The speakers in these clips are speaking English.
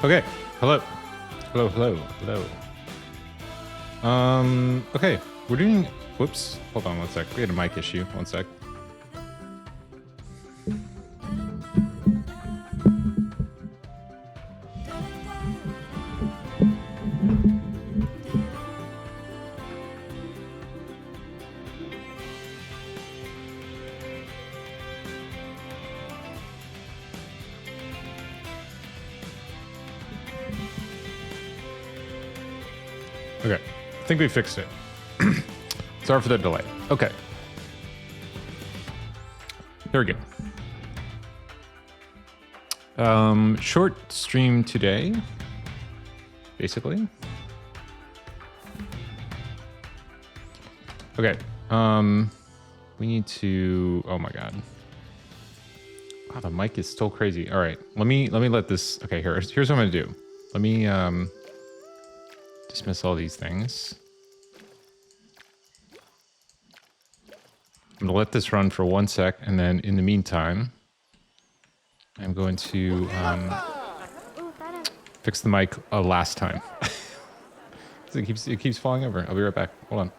Okay. Hello. Hello, hello, hello. Okay. We're doing... Whoops. Hold on one sec. We had a mic issue. One sec. Okay. I think we fixed it. Sorry for the delay. Okay. There we go. Short stream today, basically. Okay. We need to... Oh my god. Wow, the mic is still crazy. All right. Let me let this... Okay, here's what I'm gonna do. Let me dismiss all these things. I'm gonna let this run for 1 sec, and then in the meantime, I'm going to fix the mic a last time. It keeps falling over. I'll be right back. Hold on.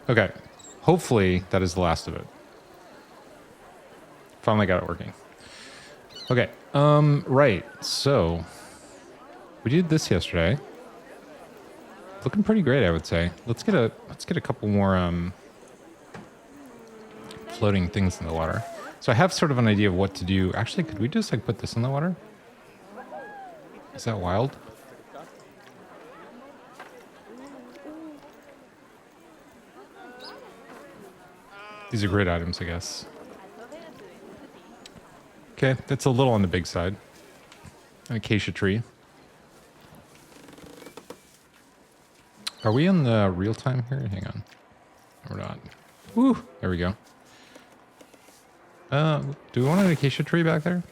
Okay. Hopefully that is the last of it. Finally got it working. Okay. Right. So we did this yesterday. Looking pretty great, I would say. Let's get a couple more floating things in the water. So I have sort of an idea of what to do. Actually, could we just like put this in the water? Is that wild? These are great items, I guess. Okay, that's a little on the big side. An acacia tree. Are we in the real time here? Hang on. We're not. Woo! There we go. Do we want an acacia tree back there?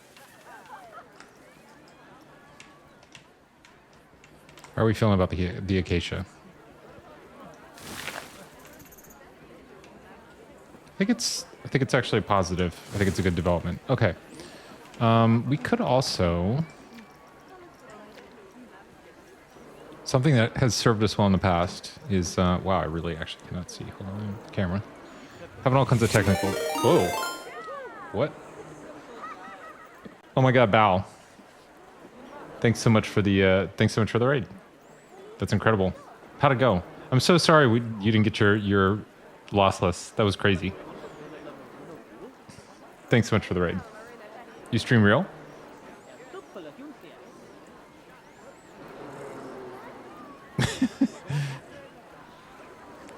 How are we feeling about the acacia? I think it's actually positive. I think it's a good development. Okay. We could also... Something that has served us well in the past is... wow, I really actually cannot see. Hold on, camera. Having all kinds of technical... Whoa. What? Oh my god, Bao. Thanks so much for the raid. That's incredible. How'd it go? I'm so sorry you didn't get your lossless. That was crazy. Thanks so much for the raid. You stream real?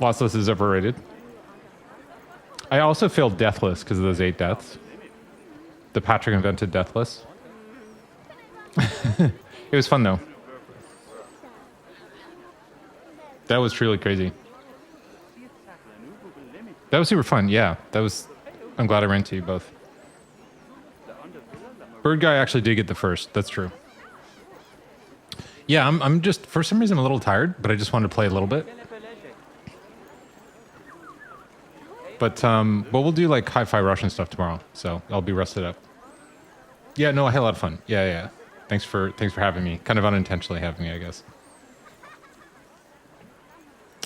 Lossless is overrated. I also failed Deathless because of those 8 deaths. The Patrick invented Deathless. It was fun though. That was truly crazy. That was super fun, yeah. I'm glad I ran to you both. Bird guy actually did get the first, that's true. Yeah, I'm just, for some reason I'm a little tired, but I just wanted to play a little bit. But we'll do like hi-fi Russian stuff tomorrow, so I'll be rested up. Yeah, no, I had a lot of fun. Yeah. Thanks for having me. Kind of unintentionally having me, I guess.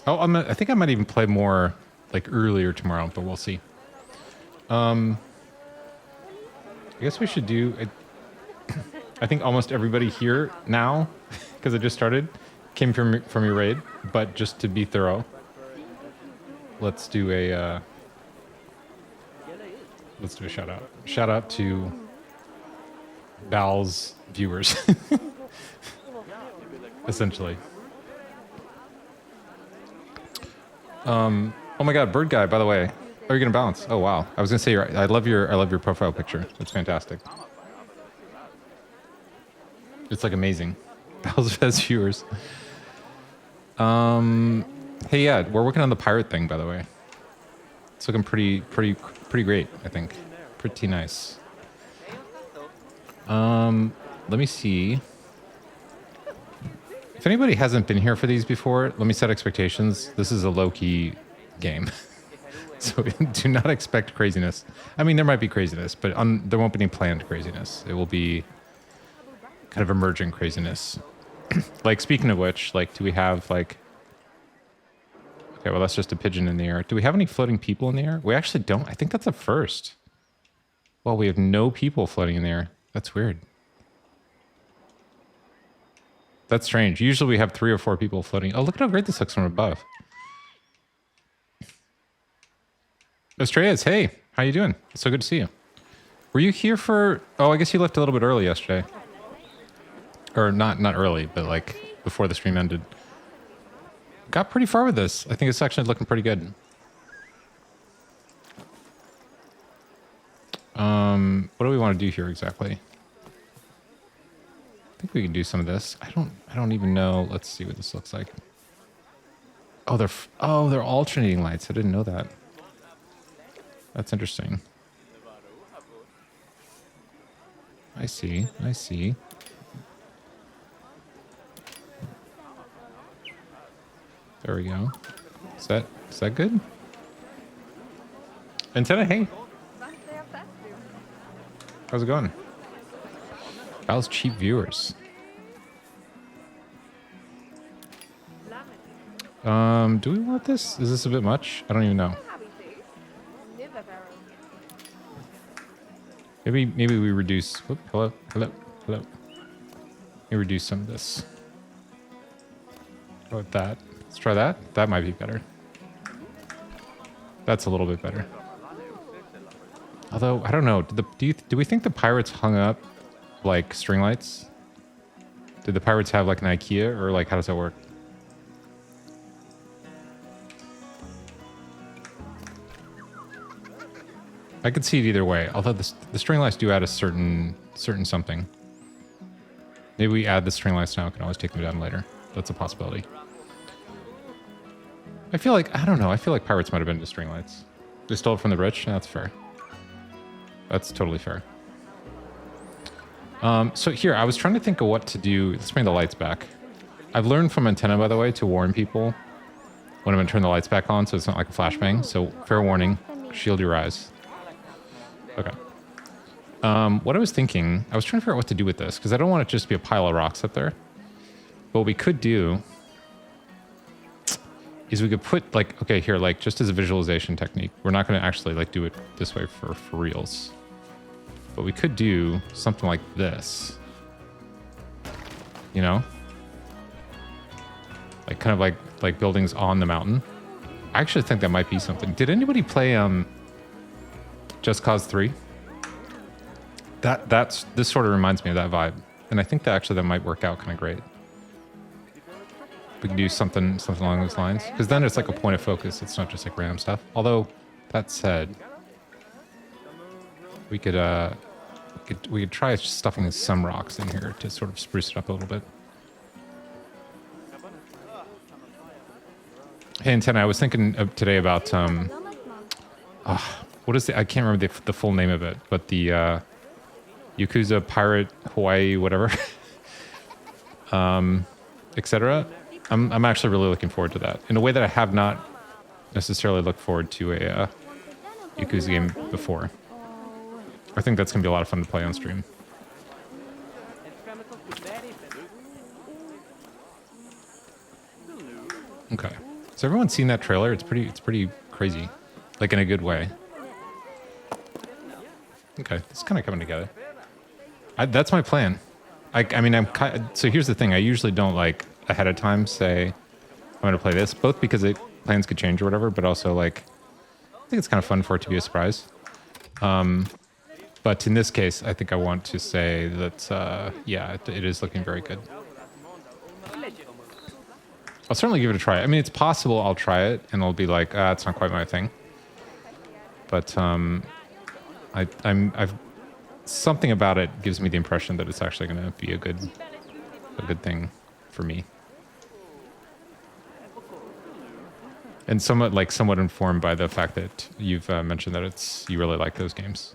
Oh, I think I might even play more like earlier tomorrow, but we'll see. I guess we should do... I think almost everybody here now, because I just started, came from your raid, but just to be thorough, let's do a shout out. Shout out to Bal's viewers, essentially. Oh my god, bird guy, by the way. Oh, you're gonna bounce. Oh wow. I was gonna say I love your profile picture. It's fantastic. It's like amazing. Bal's best viewers. Hey, yeah, we're working on the pirate thing, by the way. It's looking pretty great, I think. Pretty nice. Let me see. If anybody hasn't been here for these before, let me set expectations. This is a low-key game. So do not expect craziness. I mean, there might be craziness, but there won't be any planned craziness. It will be kind of emerging craziness. Like, speaking of which, like, do we have, like... Okay, well, that's just a pigeon in the air. Do we have any floating people in the air? We actually don't. I think that's a first. Well, we have no people floating in the air. That's weird. That's strange. Usually we have 3 or 4 people floating. Oh, look at how great this looks from above. Australians, hey, how you doing? It's so good to see you. Were you here for... Oh, I guess you left a little bit early yesterday. Or not early, but like before the stream ended. Got pretty far with this. I think it's actually looking pretty good. What do we want to do here exactly? I think we can do some of this. I don't even know. Let's see what this looks like. Oh, they're alternating lights. I didn't know that. That's interesting. I see. I see. There we go. Is that good? Antenna, hey. How's it going? How's cheap viewers? Do we want this? Is this a bit much? I don't even know. Maybe we reduce. Whoop, hello. Maybe reduce some of this. How about that? Let's try that. That might be better. That's a little bit better. Although I don't know. Do we think the pirates hung up like string lights? Did the pirates have like an IKEA, or like how does that work? I could see it either way. Although the string lights do add a certain something. Maybe we add the string lights now. We can always take them down later. That's a possibility. I feel like, I don't know. I feel like pirates might have been into string lights. They stole it from the rich. That's fair. That's totally fair. So here, I was trying to think of what to do. Let's bring the lights back. I've learned from Antenna, by the way, to warn people when I'm going to turn the lights back on, so it's not like a flashbang. So fair warning, shield your eyes. Okay. What I was thinking, I was trying to figure out what to do with this, because I don't want it just to be a pile of rocks up there. But what we could do is we could put, like, okay, here, like, just as a visualization technique. We're not going to actually, like, do it this way for reals. But we could do something like this. You know? Like, kind of like buildings on the mountain. I actually think that might be something. Did anybody play Just Cause 3? This sort of reminds me of that vibe. And I think that actually that might work out kind of great. We can do something along those lines. Because then it's like a point of focus. It's not just like random stuff. Although, that said, we could try stuffing some rocks in here to sort of spruce it up a little bit. Hey, Antenna, I was thinking today about what is I can't remember the full name of it, but the Yakuza Pirate Hawaii whatever, etc. I'm actually really looking forward to that in a way that I have not necessarily looked forward to a Yakuza game before. I think that's gonna be a lot of fun to play on stream. Okay. Has everyone seen that trailer? It's pretty crazy, like in a good way. Okay, it's kind of coming together. That's my plan. I mean, so here's the thing. I usually don't like ahead of time say I'm going to play this, both because plans could change or whatever, but also like I think it's kind of fun for it to be a surprise. But in this case, I think I want to say that yeah, it is looking very good. I'll certainly give it a try. I mean, it's possible I'll try it and I'll be like, it's not quite my thing. But I've something about it gives me the impression that it's actually going to be a good thing for me. And somewhat informed by the fact that you've mentioned that you really like those games.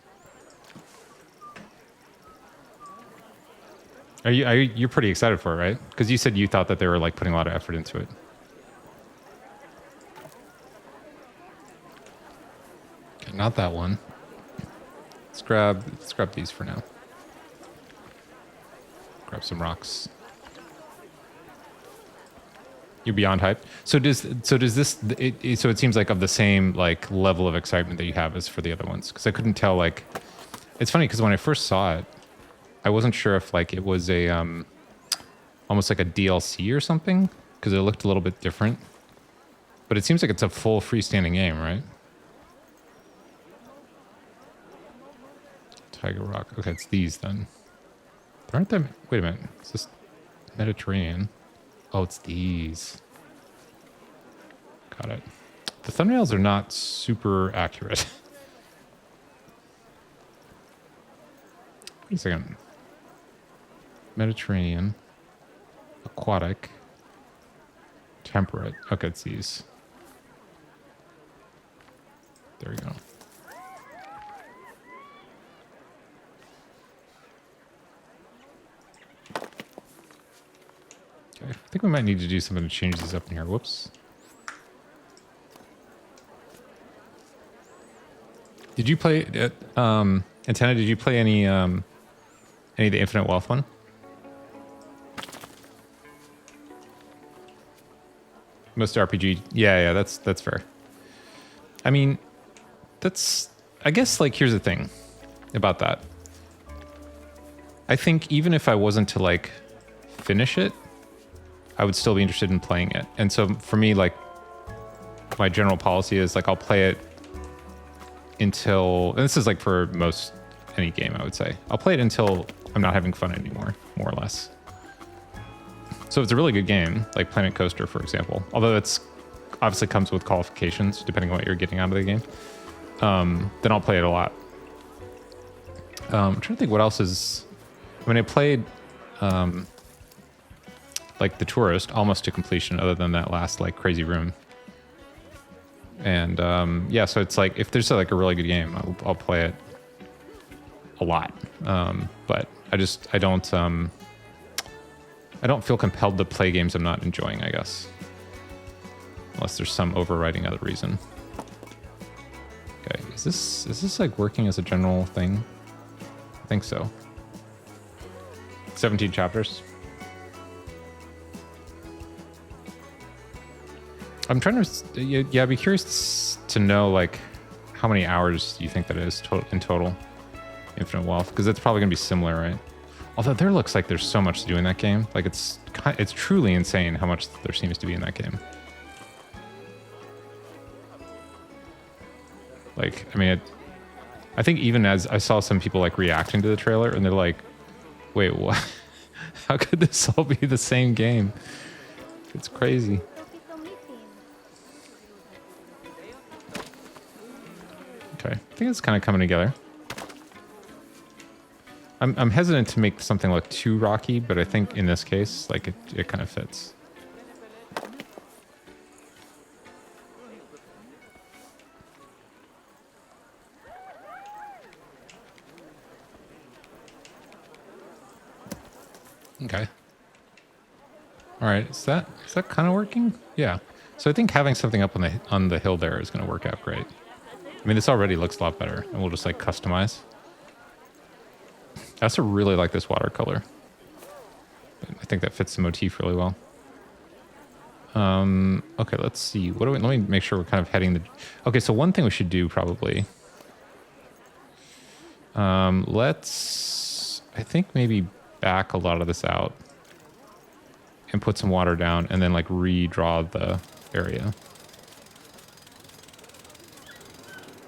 You're pretty excited for it, right? Because you said you thought that they were like putting a lot of effort into it. Okay, not that one. Let's grab these for now. Grab some rocks. You're beyond hyped. So does this? So it seems like of the same like level of excitement that you have as for the other ones. Because I couldn't tell. Like, it's funny because when I first saw it, I wasn't sure if like it was a almost like a DLC or something because it looked a little bit different. But it seems like it's a full freestanding game, right? Tiger Rock. Okay, it's these then. There aren't them. Wait a minute. Is this Mediterranean? Oh, it's these. Got it. The thumbnails are not super accurate. Wait a second. Mediterranean. Aquatic. Temperate. Okay, it's these. There we go. Okay, I think we might need to do something to change these up in here. Whoops. Did you play Antenna, did you play any of the Infinite Wealth one? Most RPG. Yeah, that's fair. I mean, I guess like here's the thing about that. I think even if I wasn't to like finish it, I would still be interested in playing it. And so for me, like my general policy is like I'll play it until, and this is like for most any game, I would say. I'll play it until I'm not having fun anymore, more or less. So it's a really good game, like Planet Coaster, for example. Although it's obviously comes with qualifications, depending on what you're getting out of the game. Then I'll play it a lot. I'm trying to think what else is... I mean, I played like The Tourist almost to completion, other than that last like crazy room. And yeah, so it's like if there's like a really good game, I'll play it a lot. But I don't feel compelled to play games I'm not enjoying, I guess. Unless there's some overriding other reason. Okay, is this like working as a general thing? I think so. 17 chapters. I'm trying to, yeah, I'd be curious to know like how many hours you think that is in total, Infinite Wealth, because it's probably gonna be similar, right? Although there looks like there's so much to do in that game. Like it's truly insane how much there seems to be in that game. Like, I mean, I think even as I saw some people like reacting to the trailer and they're like, wait, what? How could this all be the same game? It's crazy. Okay, I think it's kind of coming together. I'm hesitant to make something look too rocky, but I think in this case, like it kind of fits. Okay. All right, is that kind of working? Yeah. So I think having something up on the hill there is going to work out great. I mean, this already looks a lot better, and we'll just like customize. I also really like this watercolor. I think that fits the motif really well. Okay, let's see. Let me make sure we're kind of heading the... Okay, so one thing we should do probably... let's... I think maybe back a lot of this out. And put some water down, and then like redraw the area.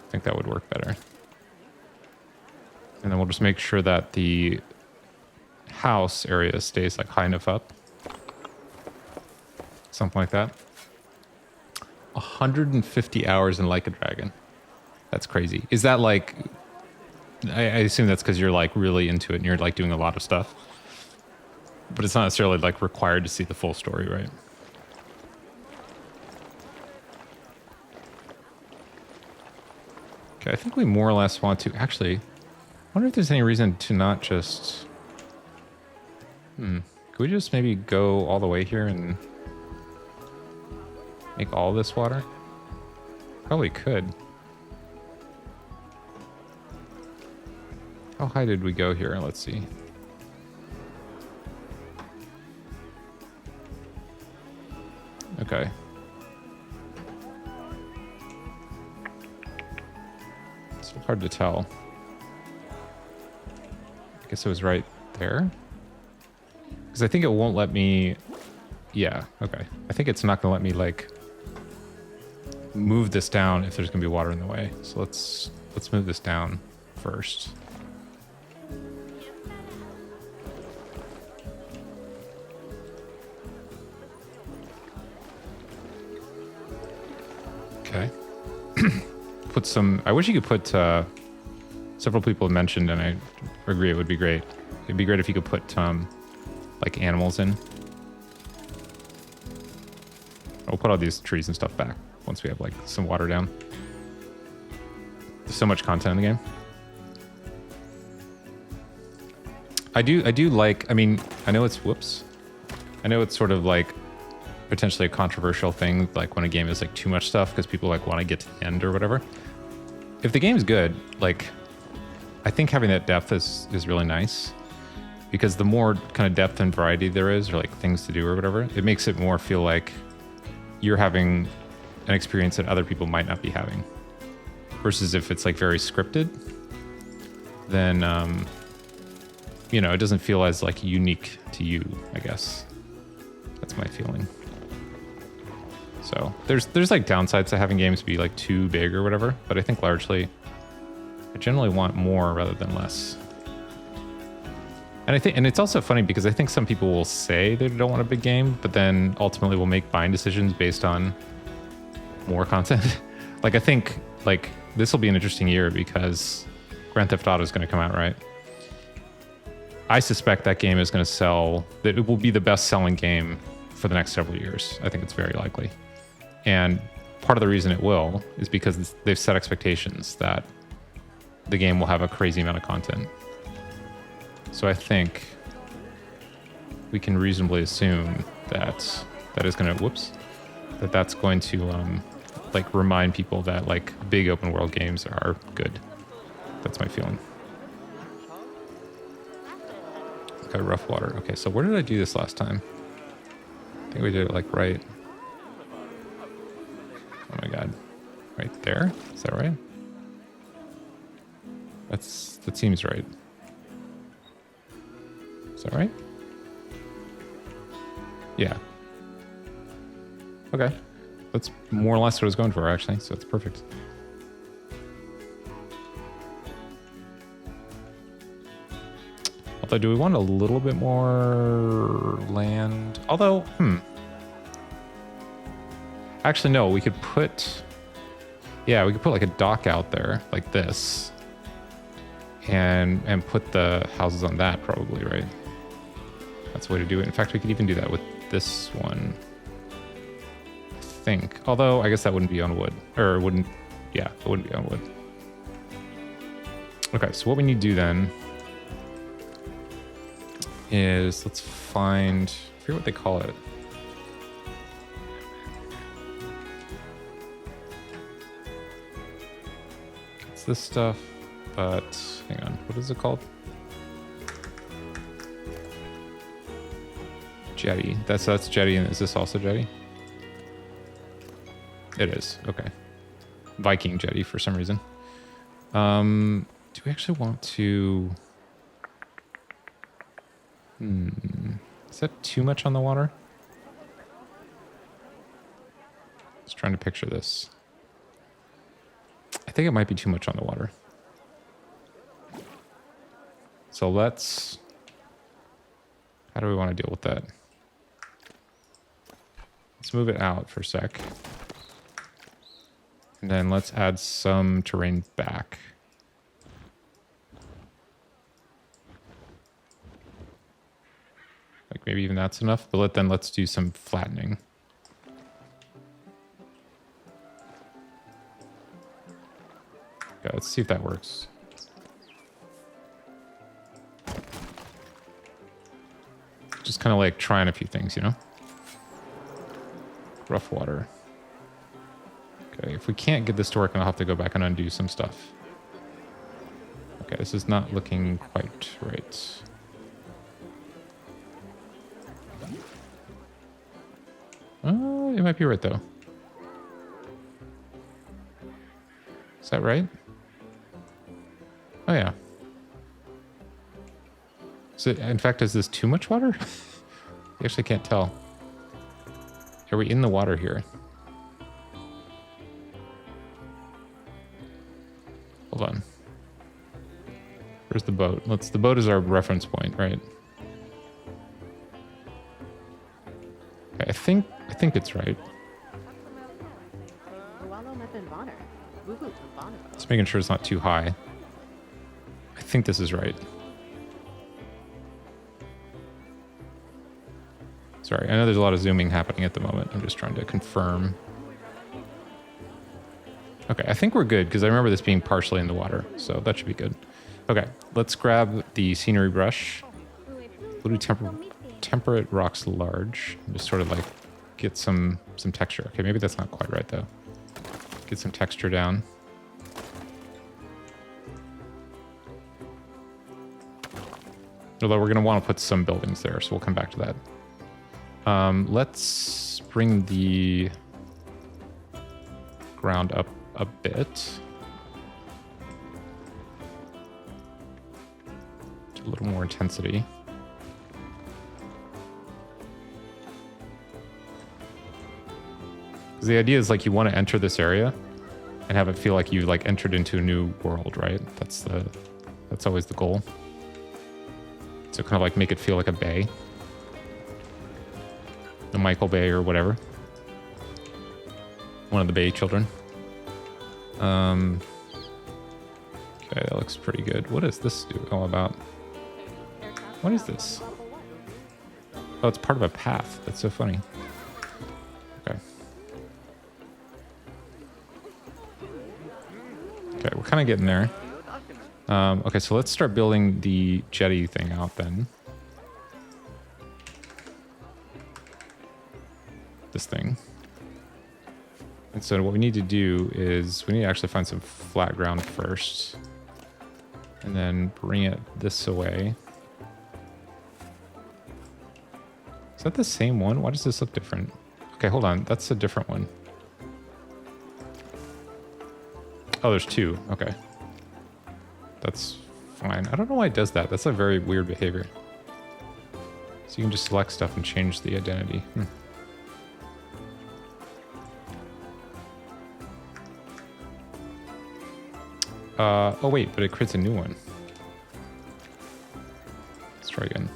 I think that would work better. And then we'll just make sure that the house area stays like high enough up. Something like that. 150 hours in Like a Dragon. That's crazy. Is that like... I assume that's because you're like really into it and you're like doing a lot of stuff. But it's not necessarily like required to see the full story, right? Okay, I think we more or less want to... Actually... I wonder if there's any reason to not just Could we just maybe go all the way here and make all this water? Probably could. How high did we go here? Let's see. Okay. It's so hard to tell. I guess it was right there. Because I think it won't let me... Yeah, okay. I think it's not going to let me, like, move this down if there's going to be water in the way. So let's move this down first. Okay. Put some... I wish you could put... several people have mentioned, and I agree it would be great. It'd be great if you could put, like, animals in. We'll put all these trees and stuff back once we have, like, some water down. There's so much content in the game. I do like... I mean, I know it's... Whoops. I know it's sort of, like, potentially a controversial thing, like, when a game is, like, too much stuff, because people, like, want to get to the end or whatever. If the game's good, like... I think having that depth is really nice, because the more kind of depth and variety there is, or like things to do or whatever, it makes it more feel like you're having an experience that other people might not be having. Versus if it's like very scripted, then you know, it doesn't feel as like unique to you, I guess. That's my feeling. So there's like downsides to having games be like too big or whatever, but I think largely I generally want more rather than less. And it's also funny because I think some people will say they don't want a big game, but then ultimately will make buying decisions based on more content. Like, I think like this will be an interesting year because Grand Theft Auto is going to come out, right? I suspect that game is going to sell, that it will be the best selling game for the next several years. I think it's very likely. And part of the reason it will is because they've set expectations that the game will have a crazy amount of content. So I think we can reasonably assume that that is going to, that's going to like remind people that like big open world games are good. That's my feeling. Got rough water. Okay, so where did I do this last time? I think we did it like right. Oh my god. Right there? Is that right? That seems right. Is that right? Yeah. Okay. That's more or less what I was going for, actually, so it's perfect. Although, do we want a little bit more land? Although, actually, no, we could put... Yeah, we could put like a dock out there, like this. And put the houses on that, probably, right? That's the way to do it. In fact, we could even do that with this one. I think. Although, I guess that wouldn't be on wood. Or wouldn't... Yeah, it wouldn't be on wood. Okay, so what we need to do then is... Let's find... I forget what they call it. It's this stuff, but... Hang on, what is it called? Jetty. That's jetty, and is this also jetty? It is, okay. Viking jetty for some reason. Do we actually want to... Is that too much on the water? Just trying to picture this. I think it might be too much on the water. So let's... How do we want to deal with that? Let's move it out for a sec. And then let's add some terrain back. Like maybe even that's enough, but then let's do some flattening. Okay, let's see if that works. kind of like trying a few things, you know? Rough water. Okay, if we can't get this to work, I'll have to go back and undo some stuff. Okay, this is not looking quite right. It might be right, though. Is that right? Oh, yeah. So, in fact, is this too much water? I actually can't tell. Are we in the water here? Hold on. Where's the boat? The boat is our reference point, right? Okay, I think it's right. Just making sure it's not too high. I think this is right. Sorry, I know there's a lot of zooming happening at the moment. I'm just trying to confirm. Okay, I think we're good because I remember this being partially in the water, so that should be good. Okay, let's grab the scenery brush. We'll do temperate rocks large. Just sort of like get some texture. Okay, maybe that's not quite right though. Get some texture down. Although we're going to want to put some buildings there, so we'll come back to that. Let's bring the ground up a bit. A little more intensity. Because the idea is like you want to enter this area and have it feel like you like entered into a new world, right? That's always the goal. So kind of like make it feel like a bay. The Michael Bay or whatever. One of the Bay children. Okay, that looks pretty good. What is this all about? What is this? Oh, it's part of a path. That's so funny. Okay. Okay, we're kind of getting there. Okay, so let's start building the jetty thing out then. This thing. And so what we need to do is we need to actually find some flat ground first. And then bring it this away. Is that the same one? Why does this look different? Okay, hold on. That's a different one. Oh, there's two. Okay. That's fine. I don't know why it does that. That's a very weird behavior. So you can just select stuff and change the identity. Oh wait, but it creates a new one. Let's try again.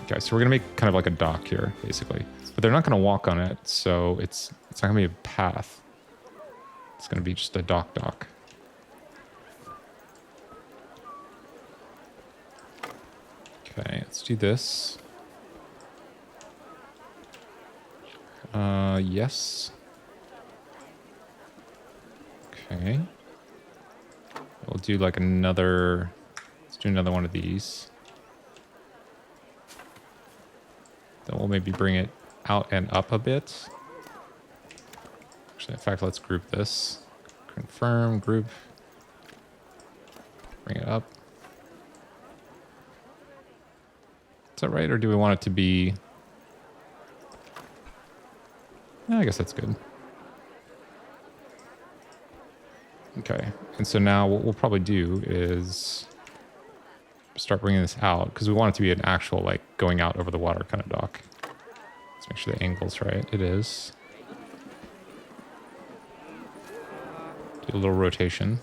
Okay, so we're gonna make kind of like a dock here, basically. But they're not gonna walk on it, so it's not gonna be a path. It's gonna be just a dock. Okay, let's do this. Yes. Okay. We'll do like another... Let's do another one of these. Then we'll maybe bring it out and up a bit. Actually, in fact, let's group this. Confirm, group. Bring it up. Is that right, or do we want it to be... I guess that's good. Okay, and so now what we'll probably do is start bringing this out, because we want it to be an actual, like, going out over the water kind of dock. Let's make sure the angle's right. It is. Do a little rotation.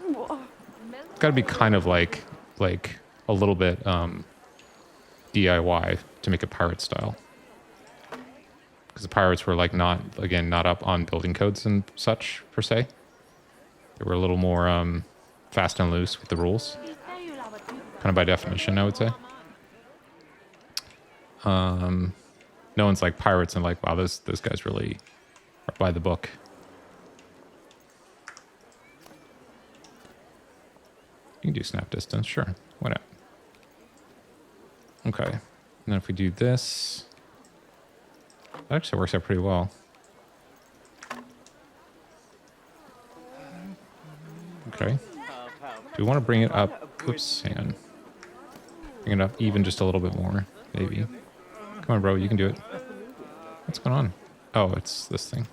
It's got to be kind of like a little bit DIY to make it pirate style. Because the pirates were like not up on building codes and such per se. They were a little more fast and loose with the rules. Kind of by definition, I would say. No one's like pirates and like, wow, those guys really are by the book. You can do snap distance, sure. Why not? Okay. And then if we do this, that actually works out pretty well. Okay. Do we want to bring it up? Oops, hang on. Bring it up even just a little bit more, maybe. Come on, bro, you can do it. What's going on? Oh, it's this thing.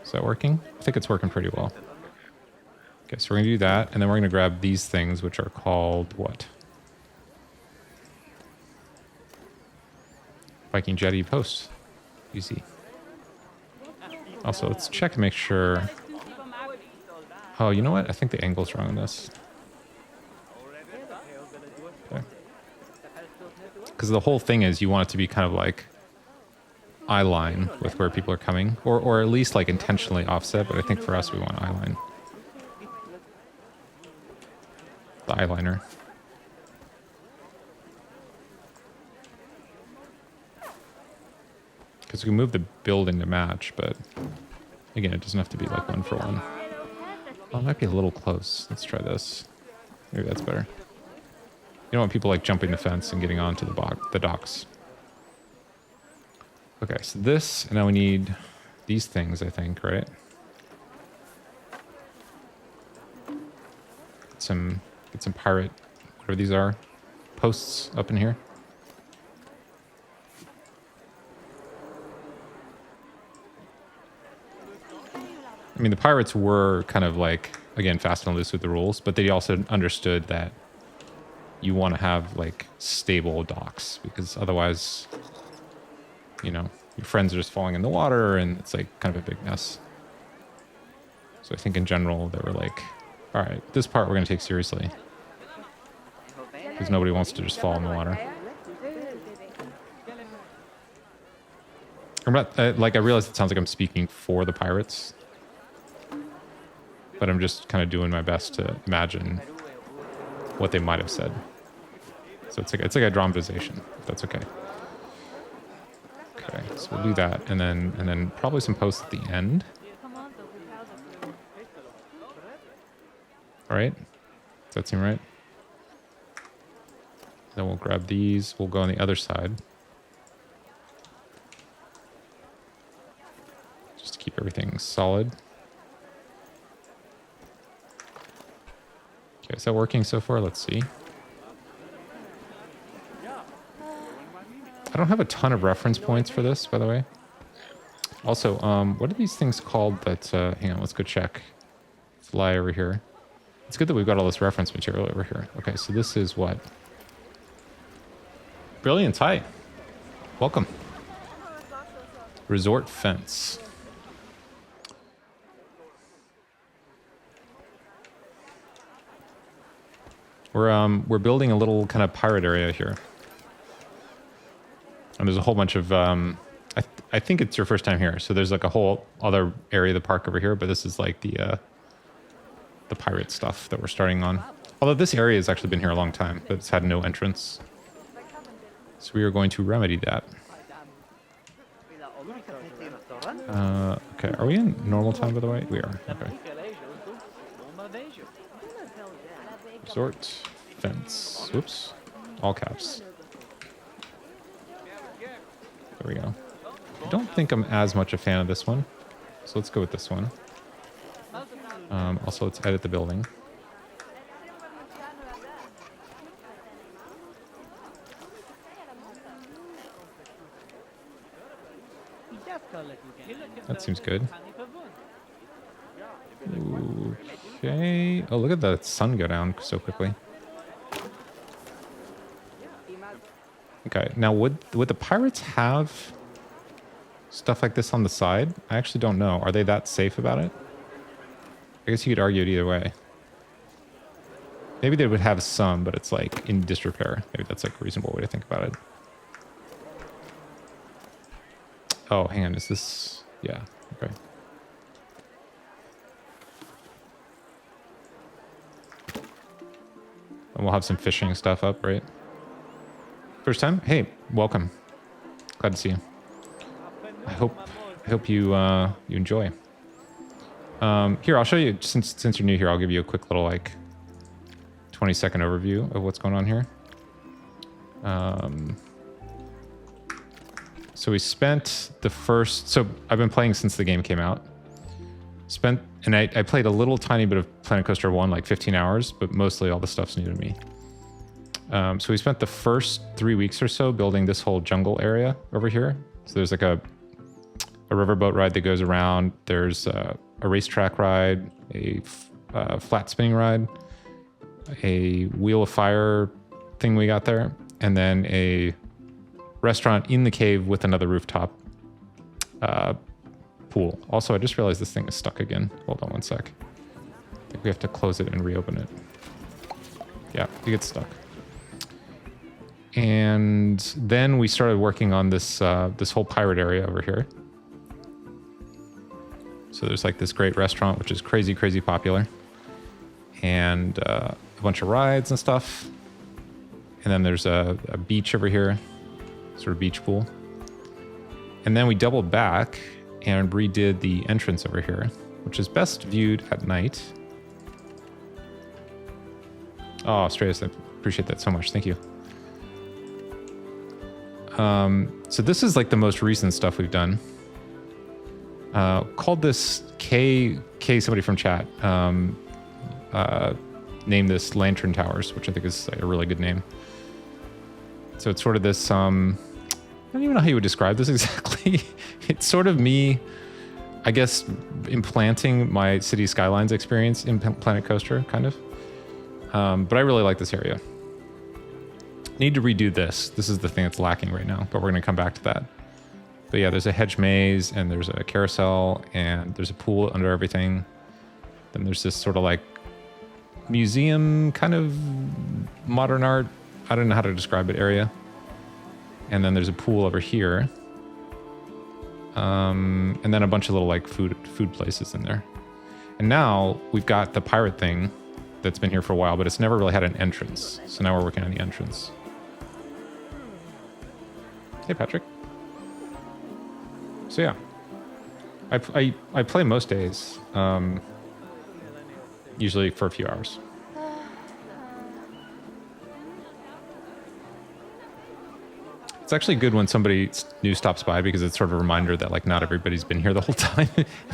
Is that working? I think it's working pretty well. Okay, so we're going to do that, and then we're going to grab these things, which are called what? Viking jetty posts. Easy. Also, let's check and make sure. Oh, you know what? I think the angle's wrong on this. Okay. Because the whole thing is you want it to be kind of like eye line with where people are coming, or at least like intentionally offset, but I think for us we want eye line. The eyeliner. Because we can move the building to match, but again, it doesn't have to be like one for one. Oh, it might be a little close. Let's try this. Maybe that's better. You don't want people like jumping the fence and getting onto the docks. Okay, so this, and now we need these things, I think, right? Get some pirate, whatever these are, posts up in here. I mean, the pirates were kind of like, again, fast and loose with the rules, but they also understood that you want to have like stable docks because otherwise, you know, your friends are just falling in the water and it's like kind of a big mess. So I think in general, they were like, all right, this part we're going to take seriously because nobody wants to just fall in the water. I'm not, like, I realize it sounds like I'm speaking for the pirates, but I'm just kind of doing my best to imagine what they might have said. So it's like a dramatization, if that's okay. Okay, so we'll do that, and then probably some posts at the end. All right, does that seem right? Then we'll grab these. We'll go on the other side, just to keep everything solid. Okay, is that working so far? Let's see. I don't have a ton of reference points for this, by the way. Also, what are these things called that, hang on, let's go check. Fly over here. It's good that we've got all this reference material over here. Okay, so this is what? Brilliant, hi. Welcome. Resort fence. We're building a little kind of pirate area here. And there's a whole bunch of, I think it's your first time here. So there's like a whole other area of the park over here, but this is like the pirate stuff that we're starting on. Although this area has actually been here a long time, but it's had no entrance. So we are going to remedy that. Okay, are we in normal time, by the way? We are, okay. Resort, fence, whoops, all caps. There we go. I don't think I'm as much a fan of this one, so let's go with this one. Also, let's edit the building. That seems good. Okay. Oh, look at the sun go down so quickly. Okay. Now, would the pirates have stuff like this on the side? I actually don't know. Are they that safe about it? I guess you could argue it either way. Maybe they would have some, but it's like in disrepair. Maybe that's like a reasonable way to think about it. Oh, hang on. Is this... Yeah. Okay. And we'll have some fishing stuff up, right? First time? Hey, welcome. Glad to see you. I hope you you enjoy. Here, I'll show you, since you're new here, I'll give you a quick little, like, 20-second overview of what's going on here. So we spent the first... So I've been playing since the game came out. And I played a little tiny bit of Planet Coaster 1, like 15 hours, but mostly all the stuff's new to me. So we spent the first 3 weeks or so building this whole jungle area over here. So there's like a riverboat ride that goes around. There's a racetrack ride, a flat spinning ride, a wheel of fire thing we got there, and then a restaurant in the cave with another rooftop pool. Also, I just realized this thing is stuck again. Hold on one sec. I think we have to close it and reopen it. Yeah, it gets stuck. And then we started working on this this whole pirate area over here. So there's like this great restaurant, which is crazy, crazy popular. And a bunch of rides and stuff. And then there's a beach over here, sort of beach pool. And then we doubled back and redid the entrance over here, which is best viewed at night. Oh, Strayus, I appreciate that so much. Thank you. So this is like the most recent stuff we've done. Called this somebody from chat, named this Lantern Towers, which I think is like a really good name. So it's sort of this, I don't even know how you would describe this exactly. It's sort of me, I guess, implanting my City Skylines experience in Planet Coaster, kind of. But I really like this area. Need to redo this. This is the thing that's lacking right now, but we're going to come back to that. But yeah, there's a hedge maze, and there's a carousel, and there's a pool under everything. Then there's this sort of like museum, kind of modern art, I don't know how to describe it, area. And then there's a pool over here. And then a bunch of little like food places in there. And now we've got the pirate thing that's been here for a while, but it's never really had an entrance. So now we're working on the entrance. Hey, Patrick. So yeah, I play most days, usually for a few hours. It's actually good when somebody new stops by because it's sort of a reminder that like not everybody's been here the whole time.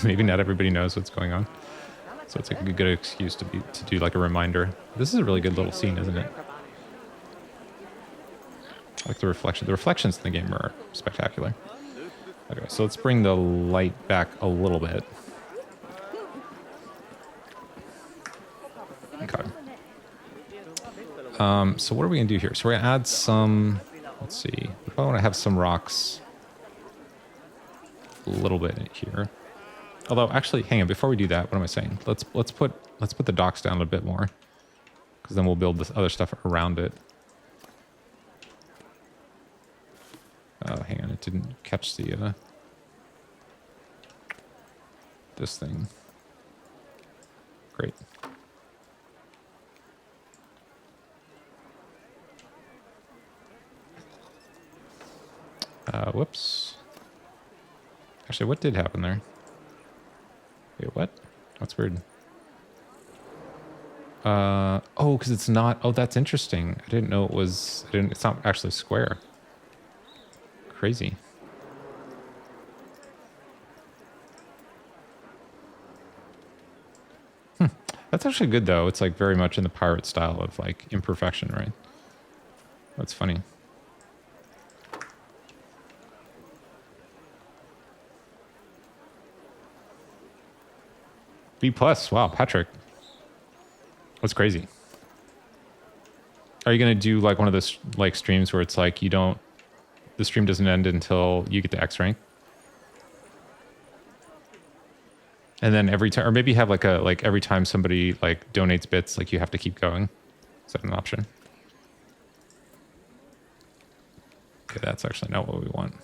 Maybe not everybody knows what's going on. So it's like a good excuse to do like a reminder. This is a really good little scene, isn't it? I like the reflection. The reflections in the game are spectacular. Okay, so let's bring the light back a little bit. Okay. So what are we gonna do here? So we're gonna add some. Let's see. We probably want to have some rocks. A little bit here. Although, actually, hang on. Before we do that, what am I saying? Let's put the docks down a bit more, because then we'll build this other stuff around it. Oh, hang on. It didn't catch the this thing. Great. Whoops. Actually, what did happen there? Wait, what? That's weird. Oh, because it's not... Oh, that's interesting. I didn't know it was... It's not actually square. Crazy. That's actually good, though. It's like very much in the pirate style of like imperfection, right? That's funny. B+. Wow, Patrick. That's crazy. Are you going to do like one of those like streams where it's like you don't... The stream doesn't end until you get to X rank? And then every time... Or maybe have like a... Like every time somebody like donates bits, like you have to keep going. Is that an option? Okay, that's actually not what we want.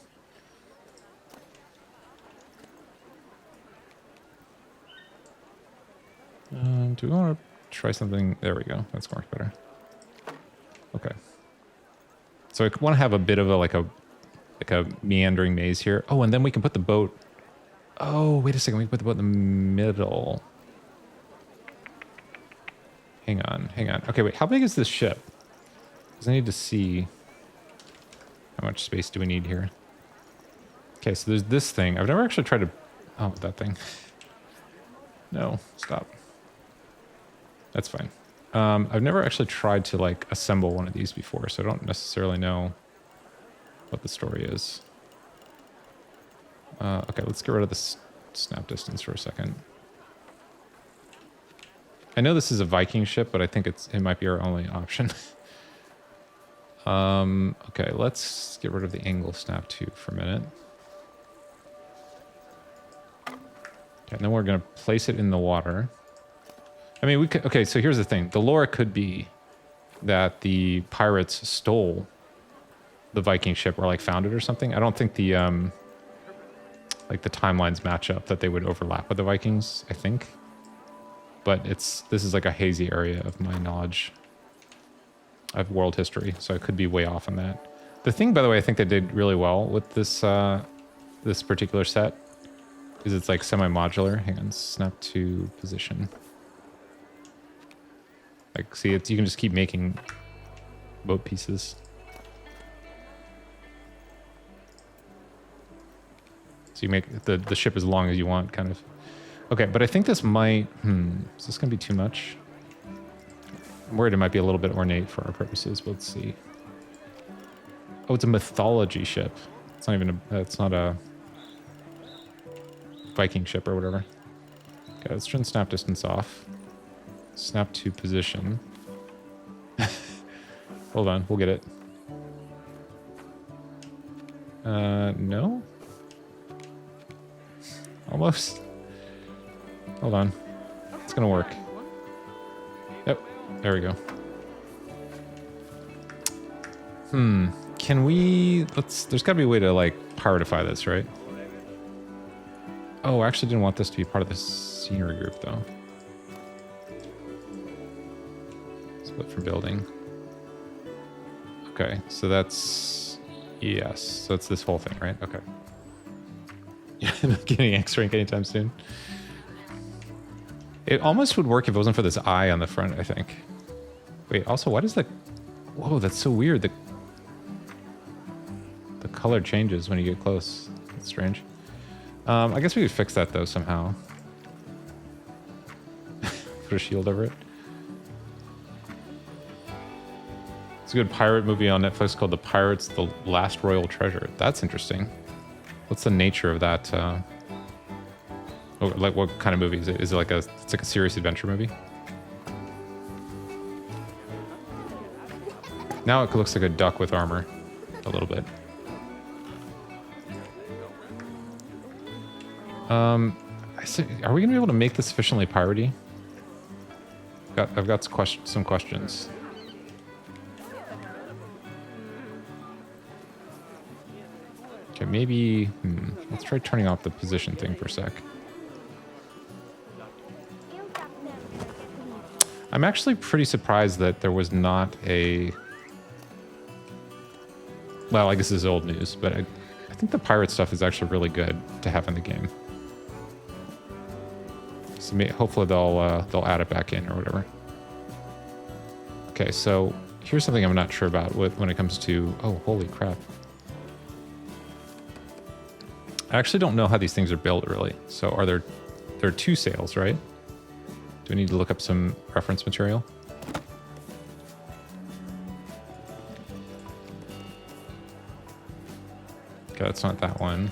Do we want to try something? There we go. That's worked better. Okay. So I want to have a bit of a like a meandering maze here. Oh, and then we can put the boat. Oh, wait a second. We put the boat in the middle. Hang on, hang on. Okay, wait. How big is this ship? Because I need to see how much space do we need here. Okay, so there's this thing. I've never actually tried to... Oh, that thing. No, stop. That's fine. I've never actually tried to, like, assemble one of these before, so I don't necessarily know what the story is. Okay, let's get rid of the snap distance for a second. I know this is a Viking ship, but I think it might be our only option. Okay, let's get rid of the angle snap too for a minute. Okay, and then we're going to place it in the water. I mean, we could... Okay, so here's the thing. The lore could be that the pirates stole the Viking ship or, like, found it or something. I don't think the, like, the timelines match up, that they would overlap with the Vikings, I think. But this is like a hazy area of my knowledge of world history, so I could be way off on that. The thing, by the way, I think they did really well with this this particular set is it's like semi-modular. Hang on, snap to position. Like, see, you can just keep making boat pieces. So you make the ship as long as you want, kind of. Okay, but I think this might... is this going to be too much? I'm worried it might be a little bit ornate for our purposes, but let's see. Oh, it's a mythology ship. It's not even a... it's not a Viking ship or whatever. Okay, let's turn snap distance off. Snap to position. Hold on, we'll get it. No? Almost. Hold on. It's gonna work. Yep, there we go. Can we... there's gotta be a way to, like, piratify this, right? Oh, I actually didn't want this to be part of the scenery group, though. Split from building. Okay, so that's... Yes, so it's this whole thing, right? Okay. Yeah, not getting X rank anytime soon. It almost would work if it wasn't for this eye on the front, I think. Wait, also, why does the... Whoa, that's so weird. The color changes when you get close. That's strange. I guess we could fix that, though, somehow. Put a shield over it. It's a good pirate movie on Netflix called The Pirates, The Last Royal Treasure. That's interesting. What's the nature of that? Like, what kind of movie is it? Is it like it's like a serious adventure movie? Now it looks like a duck with armor, a little bit. Are we gonna be able to make this sufficiently piratey? I've got some questions. Okay, maybe... let's try turning off the position thing for a sec. I'm actually pretty surprised that there was not a... Well, I guess this is old news, but I think the pirate stuff is actually really good to have in the game. So hopefully they'll add it back in or whatever. Okay, so here's something I'm not sure about when it comes to... Oh, holy crap. I actually don't know how these things are built, really. So there are two sails, right? Do we need to look up some reference material? Okay, that's not that one.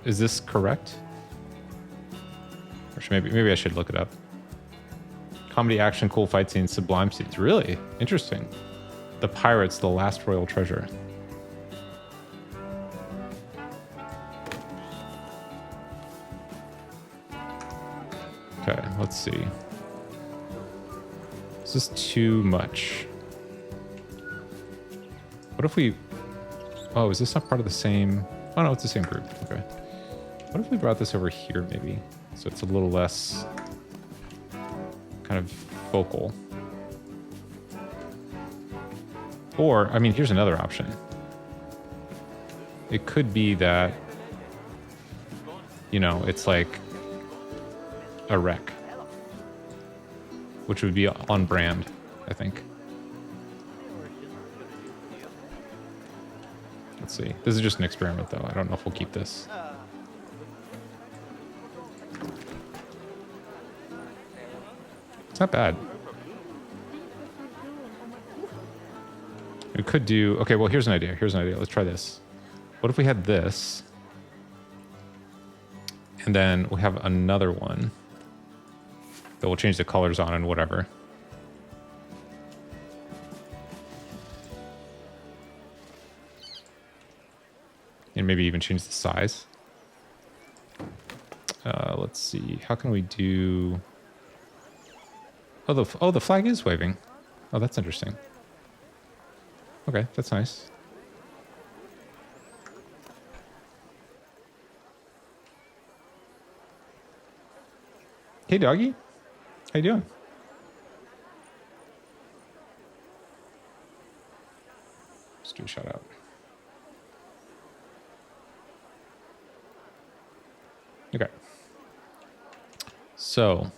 Is this correct? Or maybe I should look it up. Comedy, action, cool fight scenes, sublime scenes. Really? Interesting. The Pirates, The Last Royal Treasure. Okay, let's see. Is this too much? What if we... Oh, is this not part of the same... Oh, no, it's the same group. Okay. What if we brought this over here, maybe? So it's a little less... kind of focal. Or, I mean, here's another option. It could be that... you know, it's like a wreck, which would be on brand, I think. Let's see. This is just an experiment, though. I don't know if we'll keep this. It's not bad. We could do... Okay, well, here's an idea. Here's an idea. Let's try this. What if we had this? And then we have another one that we'll change the colors on and whatever. And maybe even change the size. Let's see. How can we do... Oh, the flag is waving. Oh, that's interesting. Okay, that's nice. Hey, doggy. How you doing? Let's do a shout out. Okay. So, all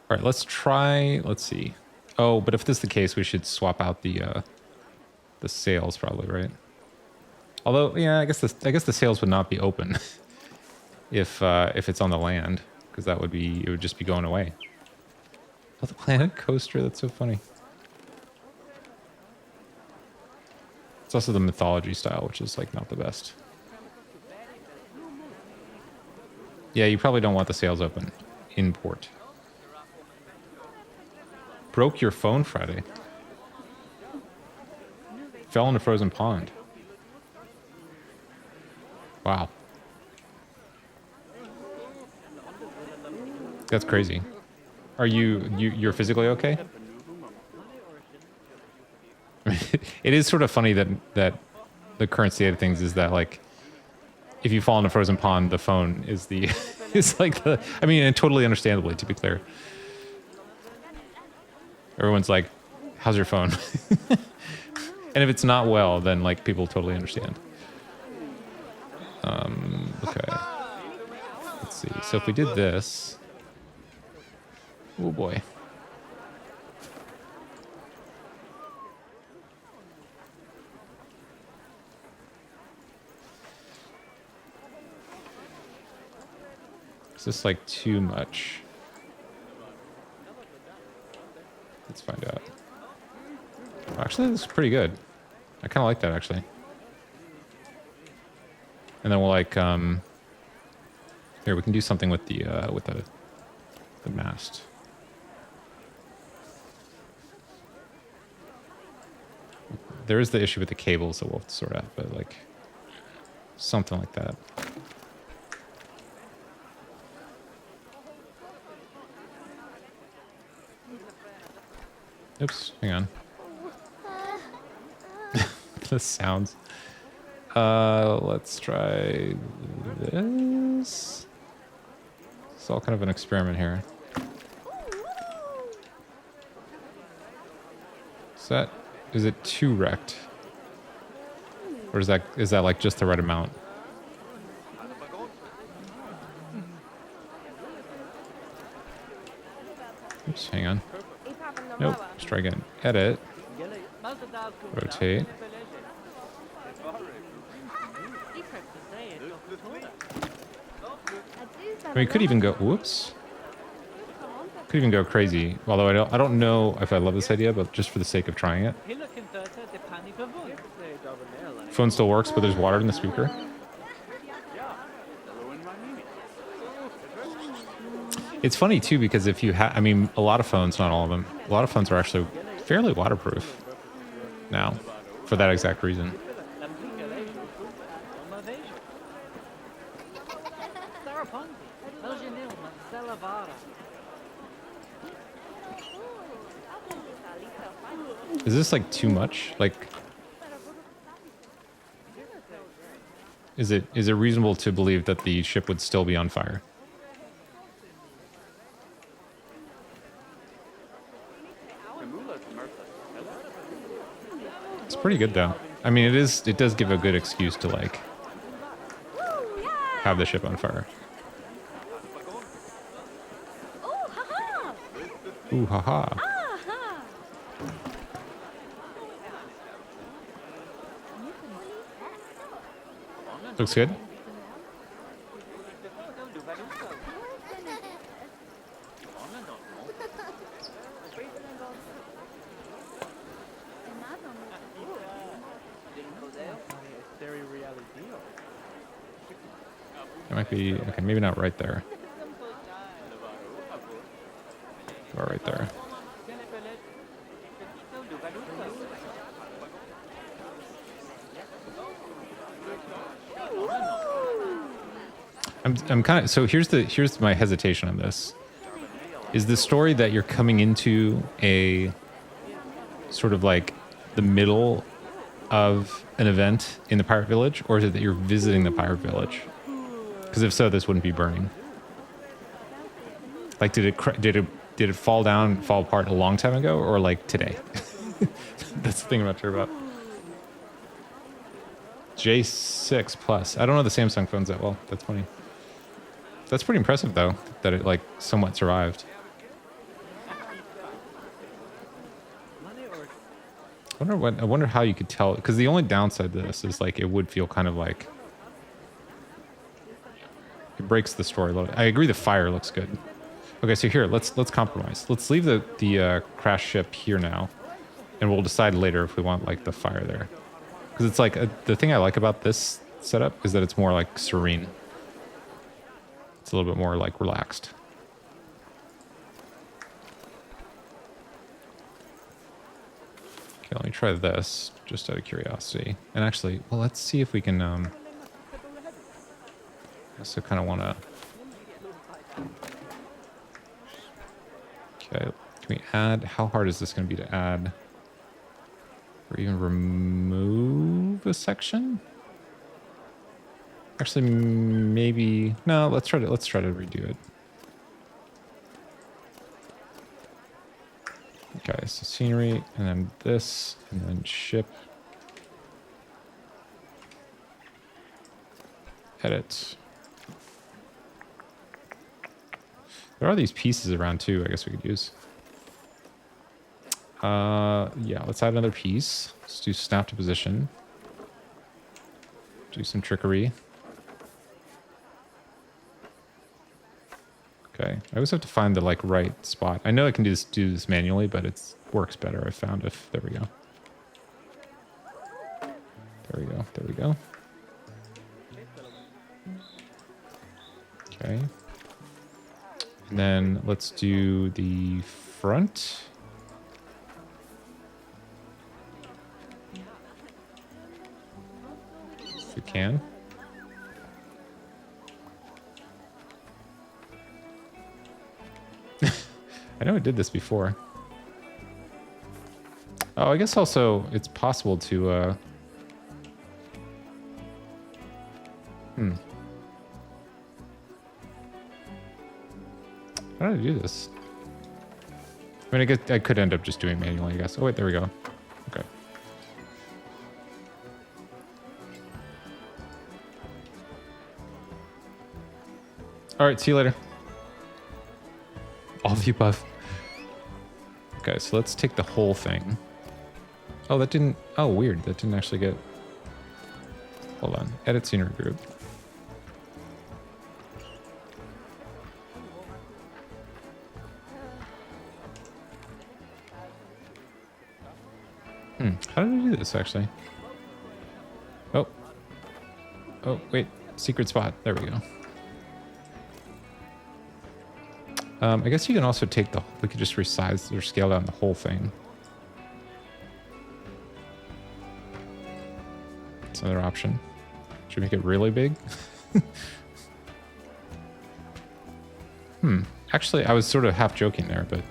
right, let's try, let's see. Oh, but if this is the case, we should swap out the sails probably, right? Although, yeah, I guess the sails would not be open if it's on the land, because it would just be going away. Oh, the planet coaster, that's so funny. It's also the mythology style, which is like not the best. Yeah, you probably don't want the sails open in port. Broke your phone Friday. Fell in a frozen pond. Wow. That's crazy. Are you're physically okay? It is sort of funny that the current state of things is that, like, if you fall in a frozen pond, the phone is the is like the, I mean, and totally understandably, to be clear. Everyone's like, how's your phone? And if it's not well, then like people totally understand. Okay. Let's see. So if we did this, oh boy. Is this like too much? Let's find out. Actually, this is pretty good. I kind of like that, actually. And then we'll like, here, we can do something with the mast. There is the issue with the cables that we'll have to sort out, but like, something like that. Oops, hang on. The sounds. Let's try this. It's all kind of an experiment here. Is it too wrecked? Or is that like just the right amount? Oops, hang on. Nope, let's try again. Edit. Rotate. I mean, could even go, whoops. Could even go crazy. Although I don't know if I love this idea, but just for the sake of trying it. Phone still works, but there's water in the speaker. It's funny too, because if you have, I mean, a lot of phones, not all of them, a lot of phones are actually fairly waterproof now for that exact reason. Is this like too much? Like, is it reasonable to believe that the ship would still be on fire? It's pretty good though. I mean, it does give a good excuse to like have the ship on fire. Ooh, haha. Looks good. It might be, okay, maybe not right there. Or right there. I'm kind of, so here's my hesitation on this. Is the story that you're coming into a sort of like the middle of an event in the pirate village, or is it that you're visiting the pirate village? Because if so, this wouldn't be burning. Like, did it fall apart a long time ago, or like today? That's the thing I'm not sure about. J6 Plus. I don't know the Samsung phones that well. That's funny. That's pretty impressive though, that it like somewhat survived. I wonder how you could tell, because the only downside to this is like it would feel kind of like it breaks the story a little. I agree the fire looks good. Okay, so here let's compromise. Let's leave the crash ship here now, and we'll decide later if we want like the fire there, because it's like the thing I like about this setup is that it's more like serene. It's a little bit more like relaxed. Okay, let me try this just out of curiosity. And actually, well, let's see if we can. I also kind of want to. Okay, can we add? How hard is this going to be to add? Or even remove a section? Actually, maybe no. Let's try to redo it. Okay, so scenery, and then this, and then ship. Edit. There are these pieces around too, I guess we could use. Yeah, let's add another piece. Let's do snap to position. Do some trickery. Okay, I always have to find the like right spot. I know I can do this manually, but it works better. I found if there we go. There we go. There we go. Okay. And then let's do the front. If we can. I know I did this before. Oh, I guess also it's possible to How did I do this? I mean, I guess I could end up just doing it manually, I guess. Oh wait, there we go. Okay. All right, see you later. All of the above. Okay, so let's take the whole thing. Oh, that didn't... Oh, weird. That didn't actually get... Hold on. Edit scenery group. How did I do this, actually? Oh. Oh, wait. Secret spot. There we go. I guess you can also take the... We could just resize or scale down the whole thing. That's another option. Should we make it really big? Actually, I was sort of half joking there, but...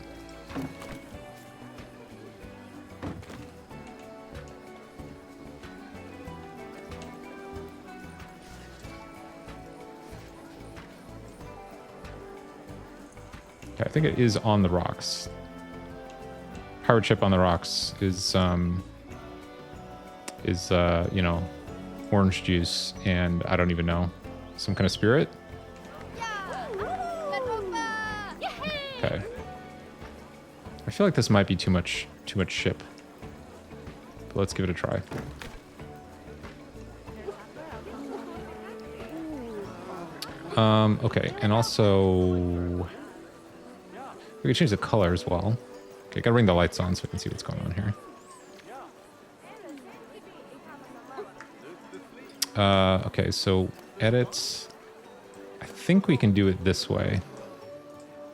Okay, I think it is on the rocks. Power chip on the rocks is you know, orange juice and I don't even know, some kind of spirit. Okay. I feel like this might be too much ship. But let's give it a try. Okay, and also we can change the color as well. Okay, gotta bring the lights on so we can see what's going on here. Okay, so edit. I think we can do it this way.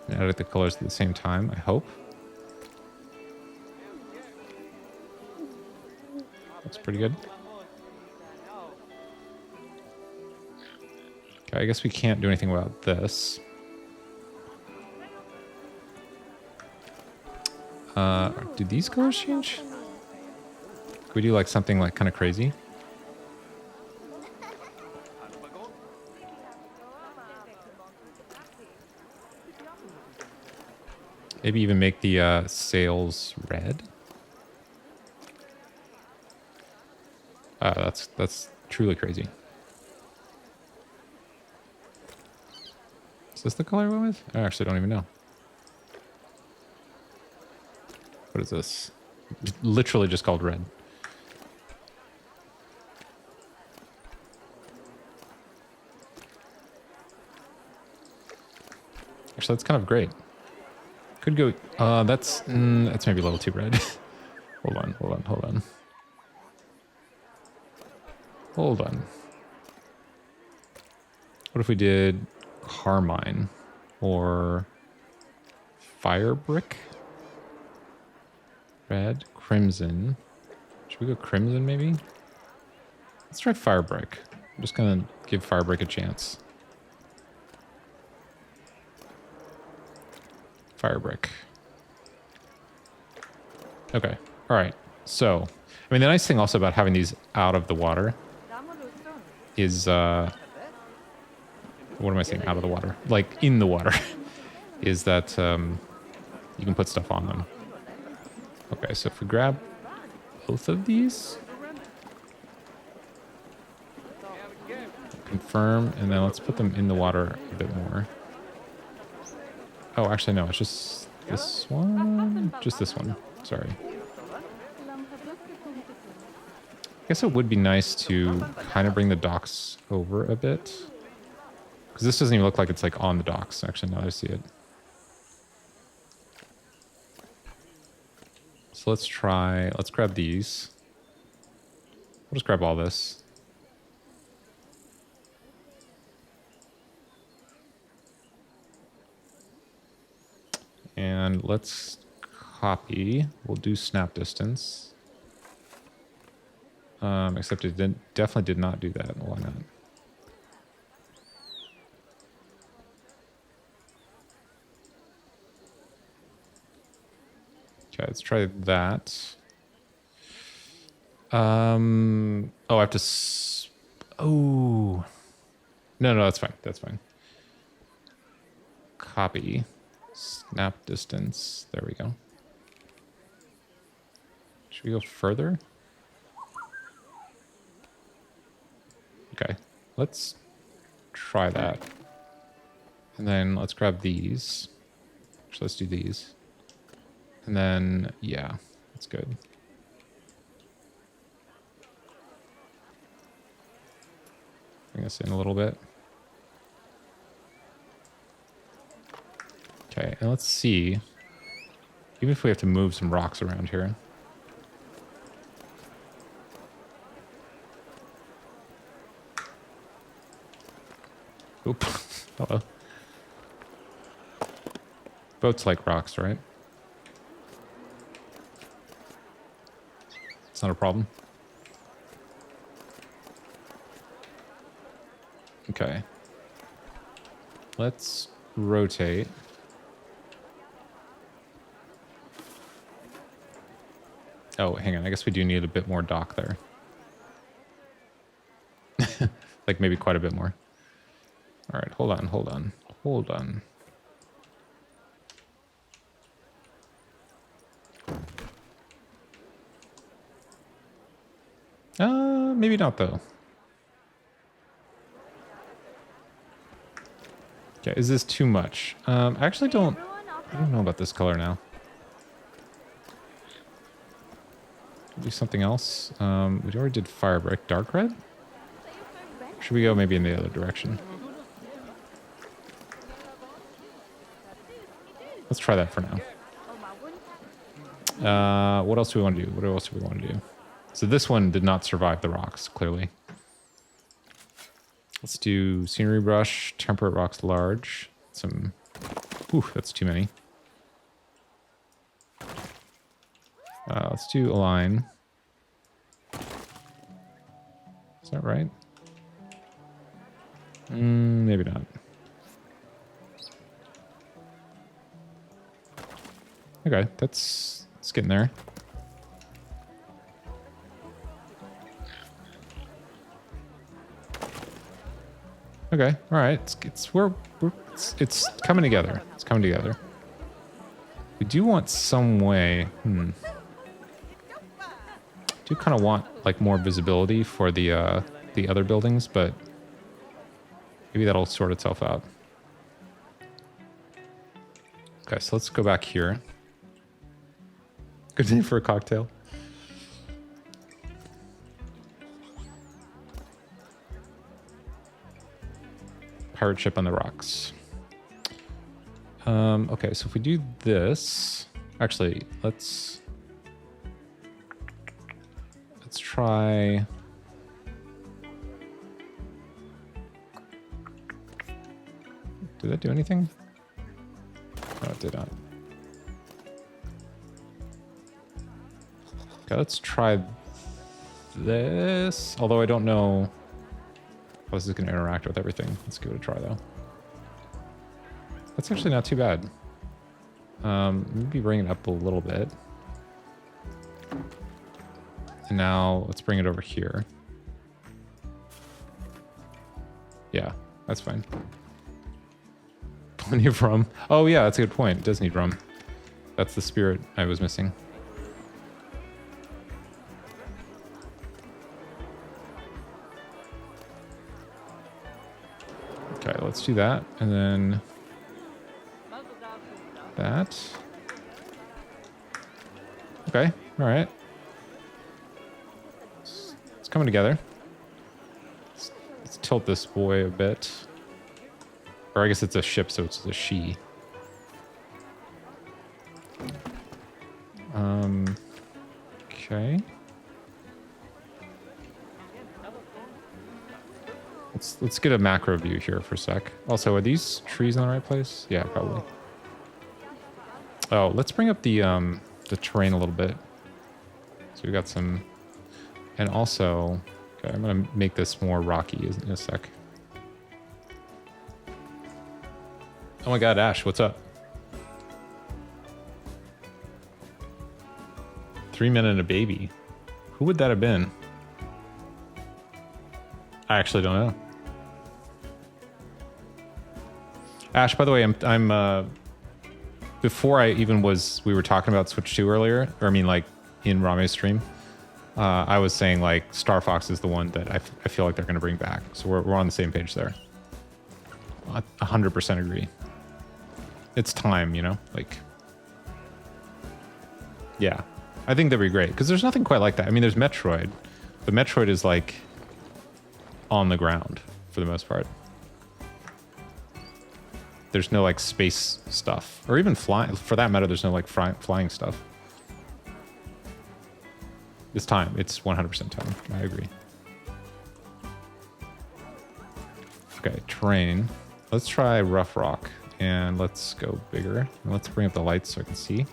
And edit the colors at the same time, I hope. Looks pretty good. Okay, I guess we can't do anything about this. Do these colors change? Could we do like something like kind of crazy? Maybe even make the sails red? That's truly crazy. Is this the color I went with? I actually don't even know. What is this? Literally just called red. Actually, that's kind of great. Could go... that's maybe a little too red. Hold on. Hold on. What if we did carmine or fire brick? Red, crimson. Should we go crimson maybe? Let's try fire brick. I'm just gonna give fire brick a chance. Fire brick. Okay. All right. So, I mean, the nice thing also about having these out of the water is, what am I saying? Out of the water, like in the water, is that you can put stuff on them. Okay, so if we grab both of these, confirm, and then let's put them in the water a bit more. Oh, actually, no, it's just this one. Just this one. Sorry. I guess it would be nice to kind of bring the docks over a bit. Because this doesn't even look like it's like on the docks, actually, now that I see it. So let's grab these. We'll just grab all this. And let's copy. We'll do snap distance. Except it definitely did not do that. Why not? Okay, let's try that. Oh, I have to... Oh. No, that's fine. That's fine. Copy. Snap distance. There we go. Should we go further? Okay. Let's try that. And then let's grab these. So let's do these. And then, yeah, that's good. Bring this in a little bit. Okay, and let's see. Even if we have to move some rocks around here. Oop. Hello. Boats like rocks, right? It's not a problem. Okay. Let's rotate. Oh, hang on. I guess we do need a bit more dock there. Like maybe quite a bit more. All right, hold on. Maybe not though. Okay, is this too much? I don't know about this color now. Do something else. We already did fire brick. Dark red? Should we go maybe in the other direction? Let's try that for now. What else do we want to do? What else do we want to do? So this one did not survive the rocks, clearly. Let's do scenery brush, temperate rocks large. Some... Ooh, that's too many. Let's do a line. Is that right? Maybe not. Okay, that's getting there. Okay, all right. It's coming together. It's coming together. We do want some way. Do kind of want like more visibility for the other buildings, but maybe that'll sort itself out. Okay, so let's go back here. Good name for a cocktail. Pirate ship on the rocks. Okay, so if we do this, actually, let's try. Did that do anything? No, it did not. Okay, let's try this. Although I don't know how this is going to interact with everything. Let's give it a try, though. That's actually not too bad. Maybe bring it up a little bit. And now let's bring it over here. Yeah, that's fine. Plenty of rum. Oh yeah, that's a good point. It does need rum. That's the spirit I was missing. Okay, let's do that. And then that. Okay, all right. It's coming together. Let's tilt this boy a bit. Or I guess it's a ship, so it's a she. Okay. Let's get a macro view here for a sec. Also, are these trees in the right place? Yeah, probably. Oh, let's bring up the terrain a little bit. So we got some, and also, okay, I'm gonna make this more rocky in a sec. Oh my God, Ash, what's up? 3 men and a baby. Who would that have been? I actually don't know. Ash, by the way, I'm before I even we were talking about Switch 2 earlier, or I mean like in Rame's stream, I was saying like Star Fox is the one that I feel like they're going to bring back. So we're on the same page there. 100% agree. It's time, you know, like, yeah, I think that'd be great because there's nothing quite like that. I mean, there's Metroid, but Metroid is like on the ground for the most part. There's no like space stuff or even flying for that matter. There's no like flying stuff. It's time. It's 100% time. I agree. Okay, terrain. Let's try rough rock and let's go bigger. And let's bring up the lights so I can see.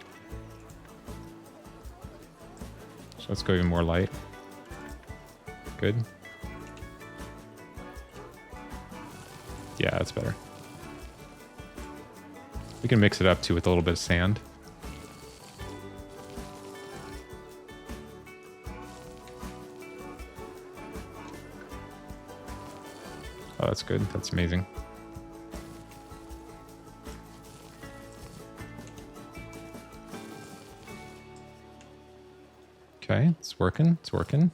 So let's go even more light. Good. Yeah, that's better. We can mix it up too with a little bit of sand. Oh, that's good. That's amazing. Okay, it's working. It's working.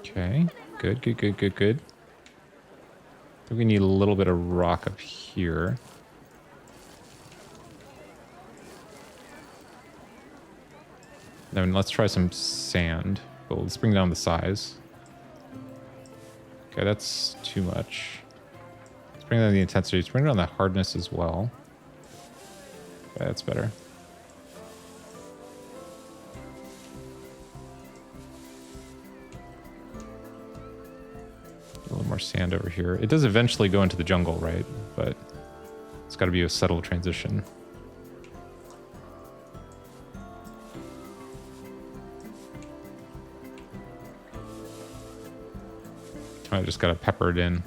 Okay, good. We need a little bit of rock up here. Then let's try some sand. But let's bring down the size. Okay, that's too much. Let's bring down the intensity. Let's bring down the hardness as well. Okay, that's better. A little more sand over here. It does eventually go into the jungle, right? But it's got to be a subtle transition. I just got to pepper it in.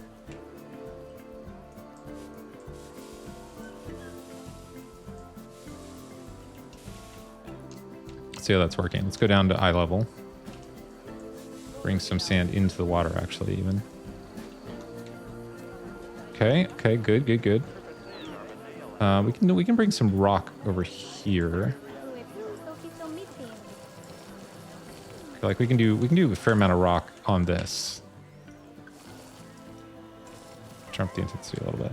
Let's see how that's working. Let's go down to eye level. Bring some sand into the water, actually, even. Okay, okay, good, good, good. We can bring some rock over here. Okay, like we can do a fair amount of rock on this. Jump the intensity a little bit.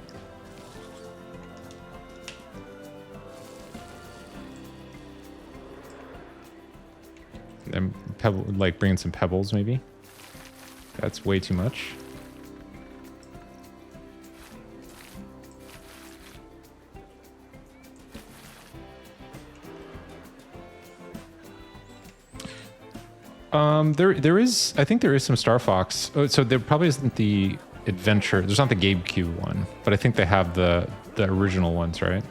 And pebble, like bring in some pebbles, maybe. That's way too much. There is, I think there is some Star Fox. Oh, so there probably isn't the adventure. There's not the GameCube one, but I think they have the original ones, right?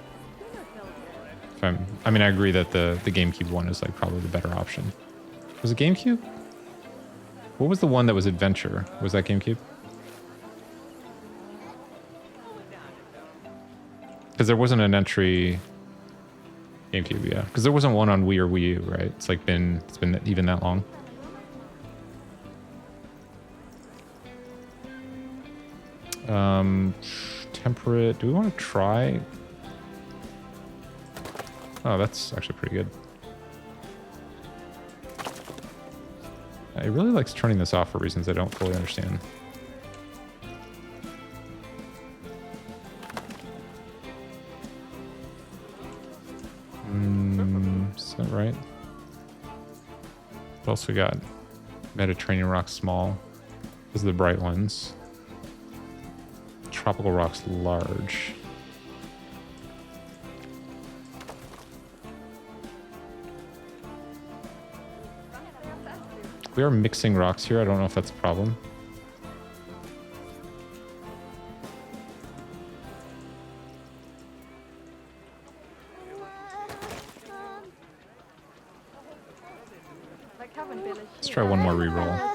I mean, I agree that the GameCube one is like probably the better option. Was it GameCube? What was the one that was adventure? Was that GameCube? Because there wasn't an entry. GameCube, yeah. Because there wasn't one on Wii or Wii U, right? It's been even that long. Temperate. Do we want to try? Oh, that's actually pretty good. It really likes turning this off for reasons I don't fully understand. Is that right? What else we got? Mediterranean rocks small. Those are the bright ones. Tropical rocks large. We are mixing rocks here. I don't know if that's a problem. Let's try one more reroll.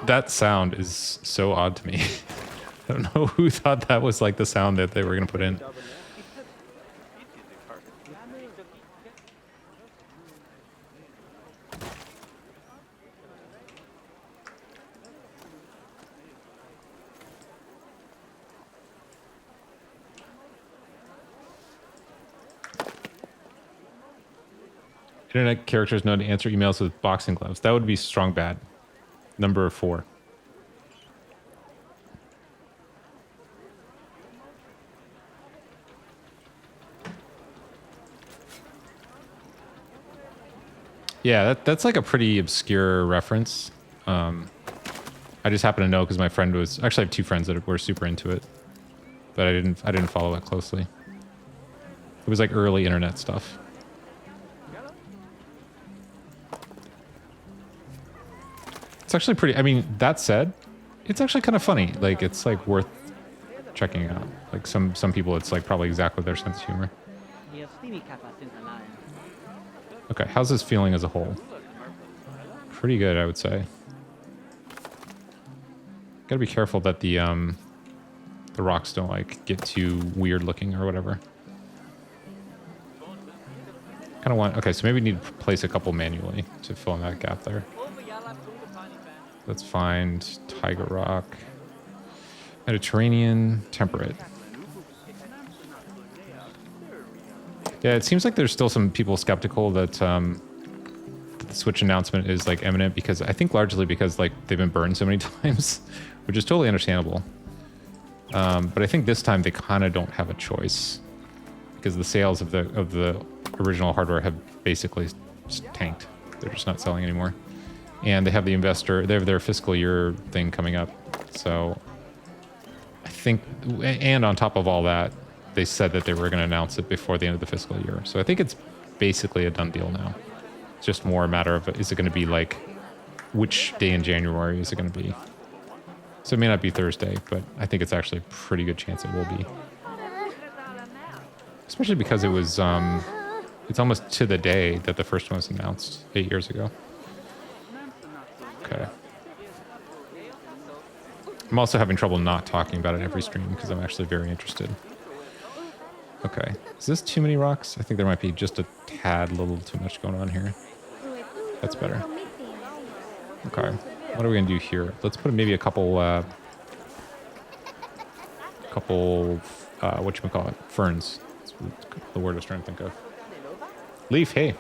That sound is so odd to me. I don't know who thought that was like the sound that they were going to put in. Internet characters know to answer emails with boxing gloves. That would be strong bad. Number 4. Yeah, that's like a pretty obscure reference. I just happen to know because my friend was actually I have 2 friends that were super into it, but I didn't follow it closely. It was like early internet stuff. It's actually pretty. I mean, that said, it's actually kind of funny. Like it's like worth checking out. Like some people, it's like probably exactly their sense of humor. Okay, how's this feeling as a whole? Pretty good, I would say. Gotta be careful that the rocks don't like get too weird looking or whatever. Kind of want. Okay, so maybe we need to place a couple manually to fill in that gap there. Let's find Tiger Rock, Mediterranean, Temperate. Yeah, it seems like there's still some people skeptical that the Switch announcement is like imminent because I think largely because like they've been burned so many times which is totally understandable. But I think this time they kind of don't have a choice because the sales of the original hardware have basically just tanked. They're just not selling anymore. And they have they have their fiscal year thing coming up. So I think, and on top of all that, they said that they were going to announce it before the end of the fiscal year. So I think it's basically a done deal now. It's just more a matter of, is it going to be like, which day in January is it going to be? So it may not be Thursday, but I think it's actually a pretty good chance it will be. Especially because it was, it's almost to the day that the first one was announced 8 years ago. Okay. I'm also having trouble not talking about it every stream because I'm actually very interested. Okay. Is this too many rocks? I think there might be just a tad little too much going on here. That's better. Okay. What are we going to do here? Let's put maybe a couple, whatchamacallit, ferns. That's the word I was trying to think of. Leaf, hey.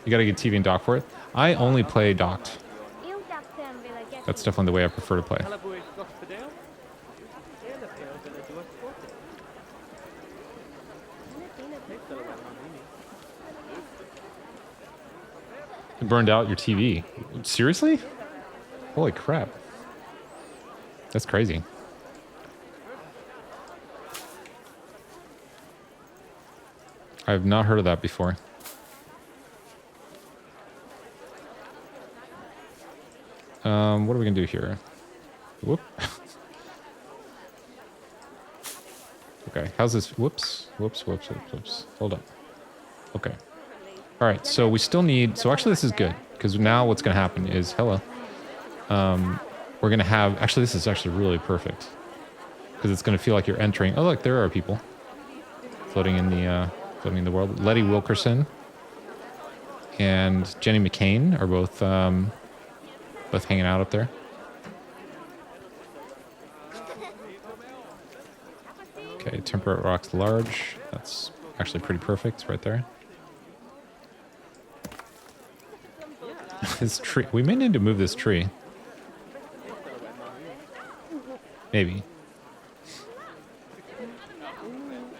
You got to get TV and dock for it? I only play docked. That's definitely the way I prefer to play. It burned out your TV. Seriously? Holy crap. That's crazy. I've not heard of that before. What are we gonna do here? Whoop. Okay, how's this? Whoops. Hold up. Okay. All right, so we still need, so actually this is good, because now what's gonna happen is, hello. We're gonna have, actually this is actually really perfect, because it's gonna feel like you're entering, oh look, there are people floating in the world. Letty Wilkerson and Jenny McCain are both hanging out up there. Okay, temperate rocks large. That's actually pretty perfect right there. This tree, we may need to move this tree. Maybe.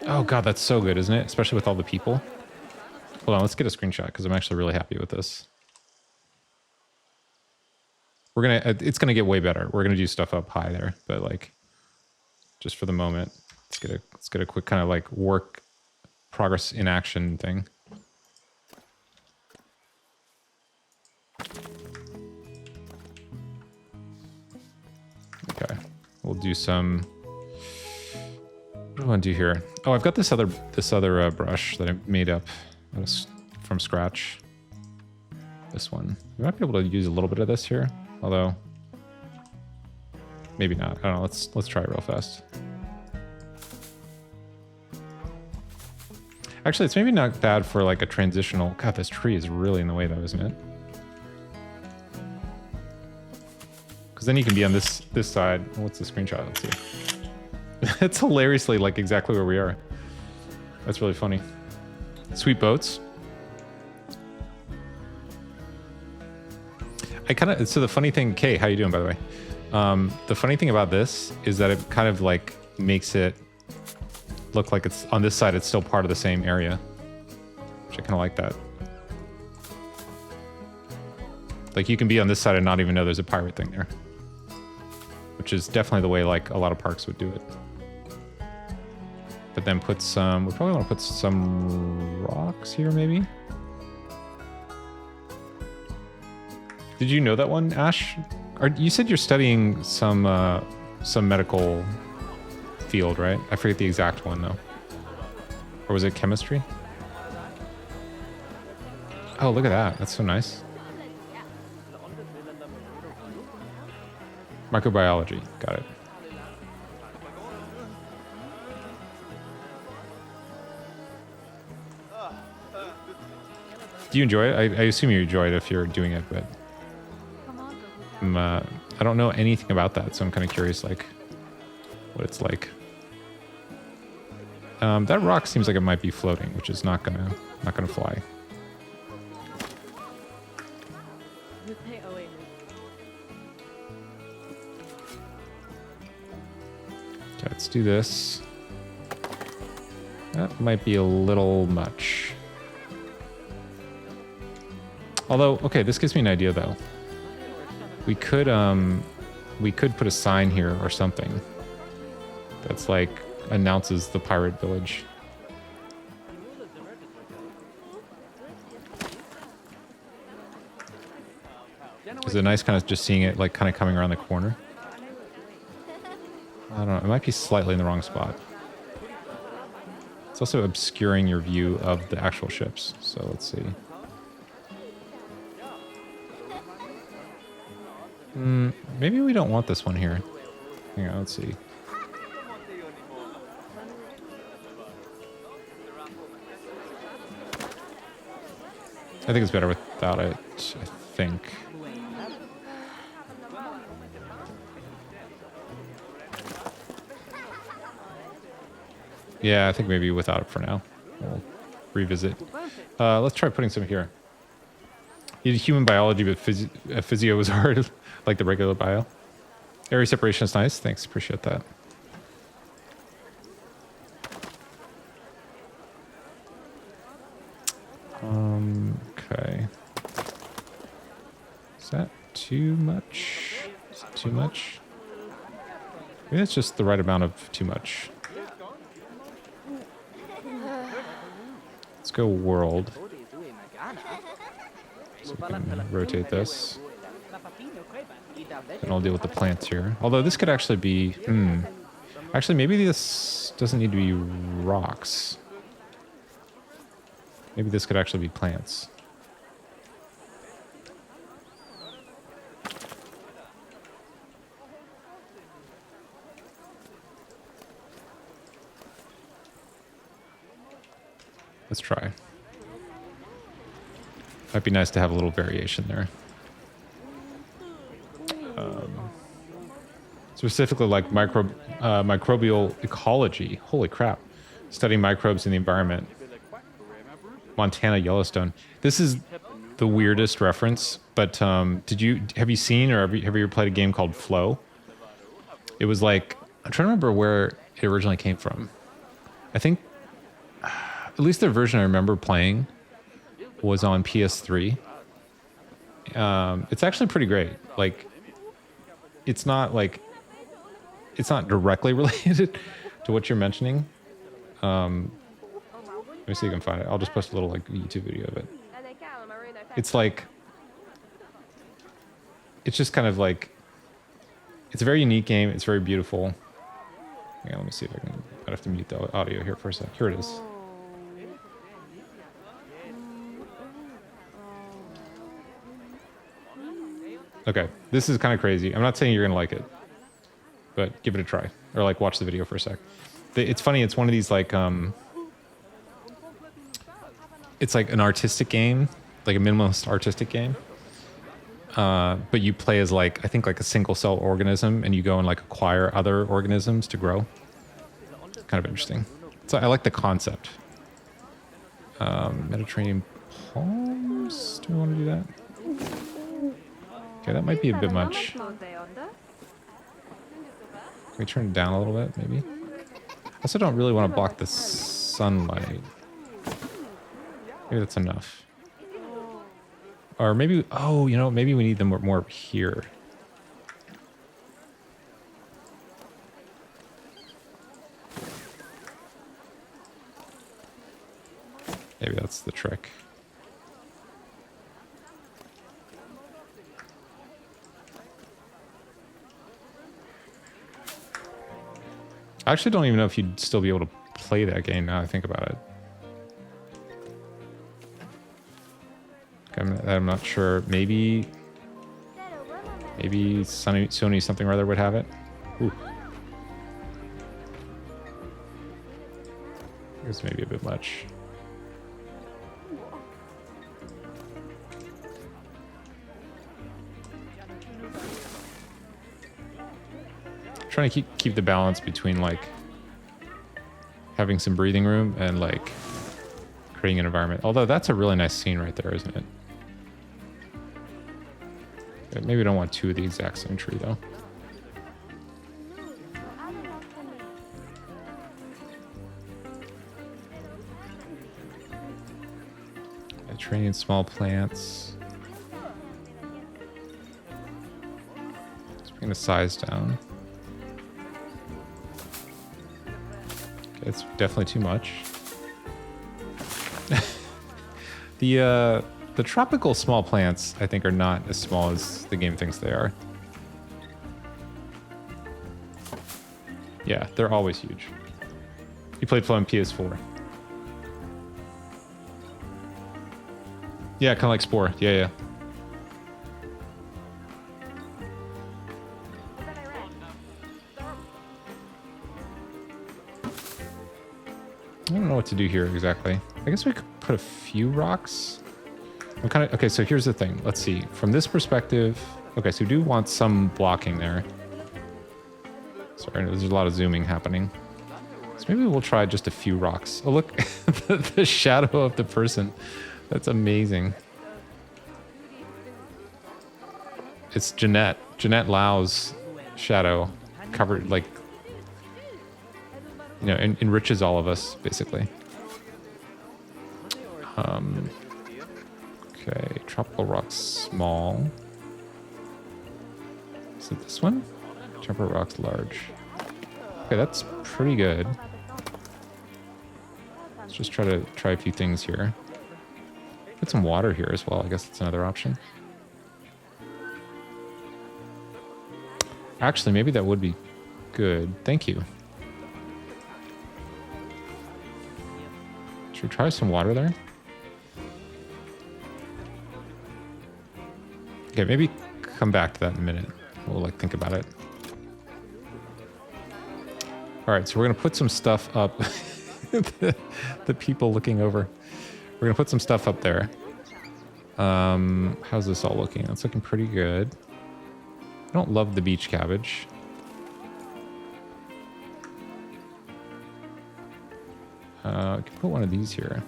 Oh god, that's so good, isn't it? Especially with all the people. Hold on, let's get a screenshot because I'm actually really happy with this. We're gonna, it's gonna get way better. We're gonna do stuff up high there, but like, just for the moment, let's get a quick kind of like work progress in action thing. Okay, we'll do some. What do I want to do here? Oh, I've got this other brush that I made up from scratch. This one. We might be able to use a little bit of this here. Although, maybe not. I don't know. Let's try it real fast. Actually, it's maybe not bad for like a transitional. God, this tree is really in the way though, isn't it? Because then you can be on this side. What's the screenshot? Let's see. It's hilariously like exactly where we are. That's really funny. Sweet boats. So the funny thing, Kay, how you doing, by the way? The funny thing about this is that it kind of like makes it look like it's on this side, it's still part of the same area, which I kind of like that. Like you can be on this side and not even know there's a pirate thing there, which is definitely the way like a lot of parks would do it. But then put some, we probably want to put some rocks here maybe. Did you know that one, Ash? You said you're studying some medical field, right? I forget the exact one though. Or was it chemistry? Oh, look at that. That's so nice. Microbiology. Got it. Do you enjoy it? I assume you enjoy it if you're doing it, but I don't know anything about that, so I'm kind of curious, like, what it's like. That rock seems like it might be floating, which is not gonna fly. do this. That might be a little much. Although, okay, this gives me an idea though. We could put a sign here or something that's like announces the pirate village. Is it nice kind of just seeing it like kind of coming around the corner? I don't know, it might be slightly in the wrong spot. It's also obscuring your view of the actual ships, so let's see. Maybe we don't want this one here. Hang on, let's see. I think it's better without it, I think. Yeah, I think maybe without it for now. We'll revisit. Let's try putting some here. You did human biology, but physio was hard, like the regular bio. Area separation is nice. Thanks, appreciate that. Okay. Is that too much? Is it too much? Maybe that's just the right amount of too much. Let's go world. So we can rotate this. And I'll deal with the plants here. Although this could actually be... Actually, maybe this doesn't need to be rocks. Maybe this could actually be plants. Let's try. Might be nice to have a little variation there. Specifically like microbial ecology. Holy crap. Studying microbes in the environment. Montana Yellowstone. This is the weirdest reference, but have you seen or have you ever played a game called Flow? It was like, I'm trying to remember where it originally came from. I think at least the version I remember playing was on PS3. It's actually pretty great. Like, it's not directly related to what you're mentioning. Let me see if I can find it. I'll just post a little like YouTube video of it. It's like, it's just kind of like, it's a very unique game. It's very beautiful. Yeah, let me see if I can. I'd have to mute the audio here for a sec. Here it is. Okay, this is kind of crazy. I'm not saying you're gonna like it, but give it a try, or like watch the video for a sec. It's funny. It's one of these like it's like an artistic game, like a minimalist artistic game. But you play as like, I think like a single cell organism, and you go and like acquire other organisms to grow. Kind of interesting. So I like the concept. Mediterranean palms. Do we want to do that? Okay, that might be a bit much. Can we turn it down a little bit, maybe? I also don't really want to block the sunlight. Maybe that's enough. Or maybe, oh, you know, maybe we need them more here. Maybe that's the trick. I actually don't even know if you'd still be able to play that game now I think about it. I'm not sure. Maybe Sony something or other would have it. Ooh. This may be a bit much. Trying to keep the balance between like having some breathing room and like creating an environment. Although that's a really nice scene right there, isn't it? Maybe we don't want two of the exact same tree though. Mediterranean small plants. Let's bring the size down. Okay, it's definitely too much. The tropical small plants, I think, are not as small as the game thinks they are. Yeah, they're always huge. You played Flow on PS4. Yeah, kind of like Spore. Yeah, yeah. I don't know what to do here exactly. I guess we could put a few rocks. I'm kind of... Okay, so here's the thing. Let's see. From this perspective... Okay, so we do want some blocking there. Sorry, there's a lot of zooming happening. So maybe we'll try just a few rocks. Oh, look. The shadow of the person. That's amazing. It's Jeanette. Jeanette Lau's shadow covered, like... You know, enriches all of us, basically. Okay, tropical rocks small. Is it this one? Tropical rocks large. Okay, that's pretty good. Let's just try a few things here. Put some water here as well. I guess that's another option. Actually, maybe that would be good. Thank you. Should we try some water there? Okay, maybe come back to that in a minute. We'll like think about it. All right, so we're gonna put some stuff up. the people looking over. We're gonna put some stuff up there. How's this all looking? It's looking pretty good. I don't love the beach cabbage. I can put one of these here.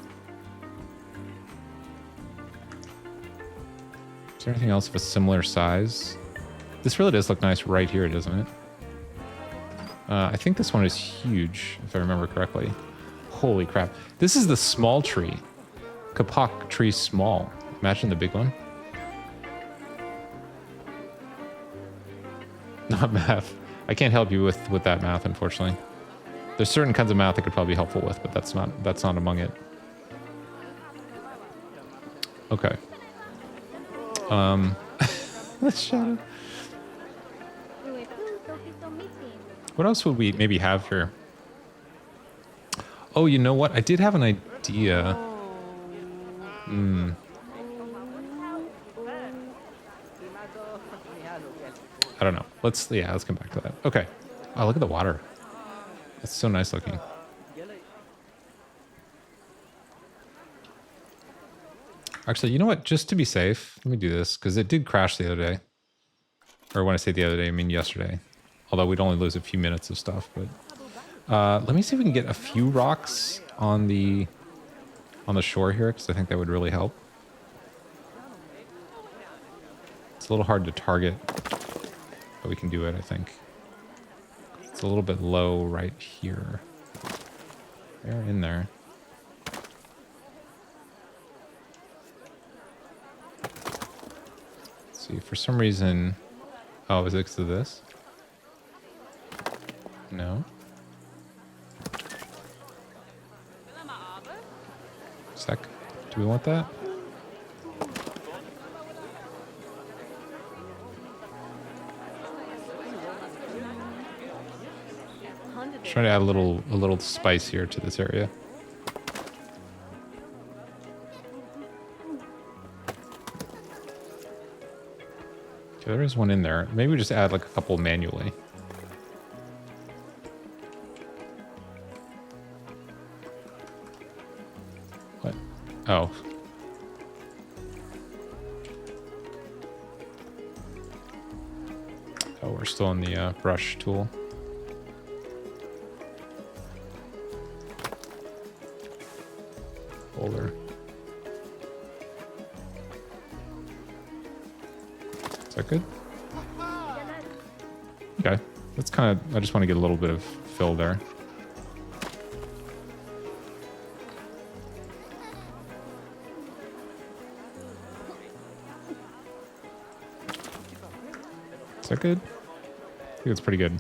Is there anything else of a similar size? This really does look nice right here, doesn't it? I think this one is huge, if I remember correctly. Holy crap. This is the small tree. Kapok tree small. Imagine the big one. Not math. I can't help you with that math, unfortunately. There's certain kinds of math I could probably be helpful with, but that's not among it. Okay. Shadow. What else would we maybe have here? Oh, you know what? I did have an idea. I don't know. Let's come back to that. Okay. Oh, look at the water. That's so nice looking. Actually, you know what? Just to be safe, let me do this, because it did crash the other day. Or when I say the other day, I mean yesterday. Although we'd only lose a few minutes of stuff, but... let me see if we can get a few rocks on the shore here, because I think that would really help. It's a little hard to target, but we can do it, I think. It's a little bit low right here. They're in there. Let's see, for some reason... Oh, is it because of this? No. Sec. Do we want that? Just trying to add a little spice here to this area. Okay, there is one in there. Maybe we just add like a couple manually. What? Oh. Oh, we're still on the brush tool. Folder. Is that good? Okay. That's kind of... I just want to get a little bit of fill there. that good? I think it's pretty good.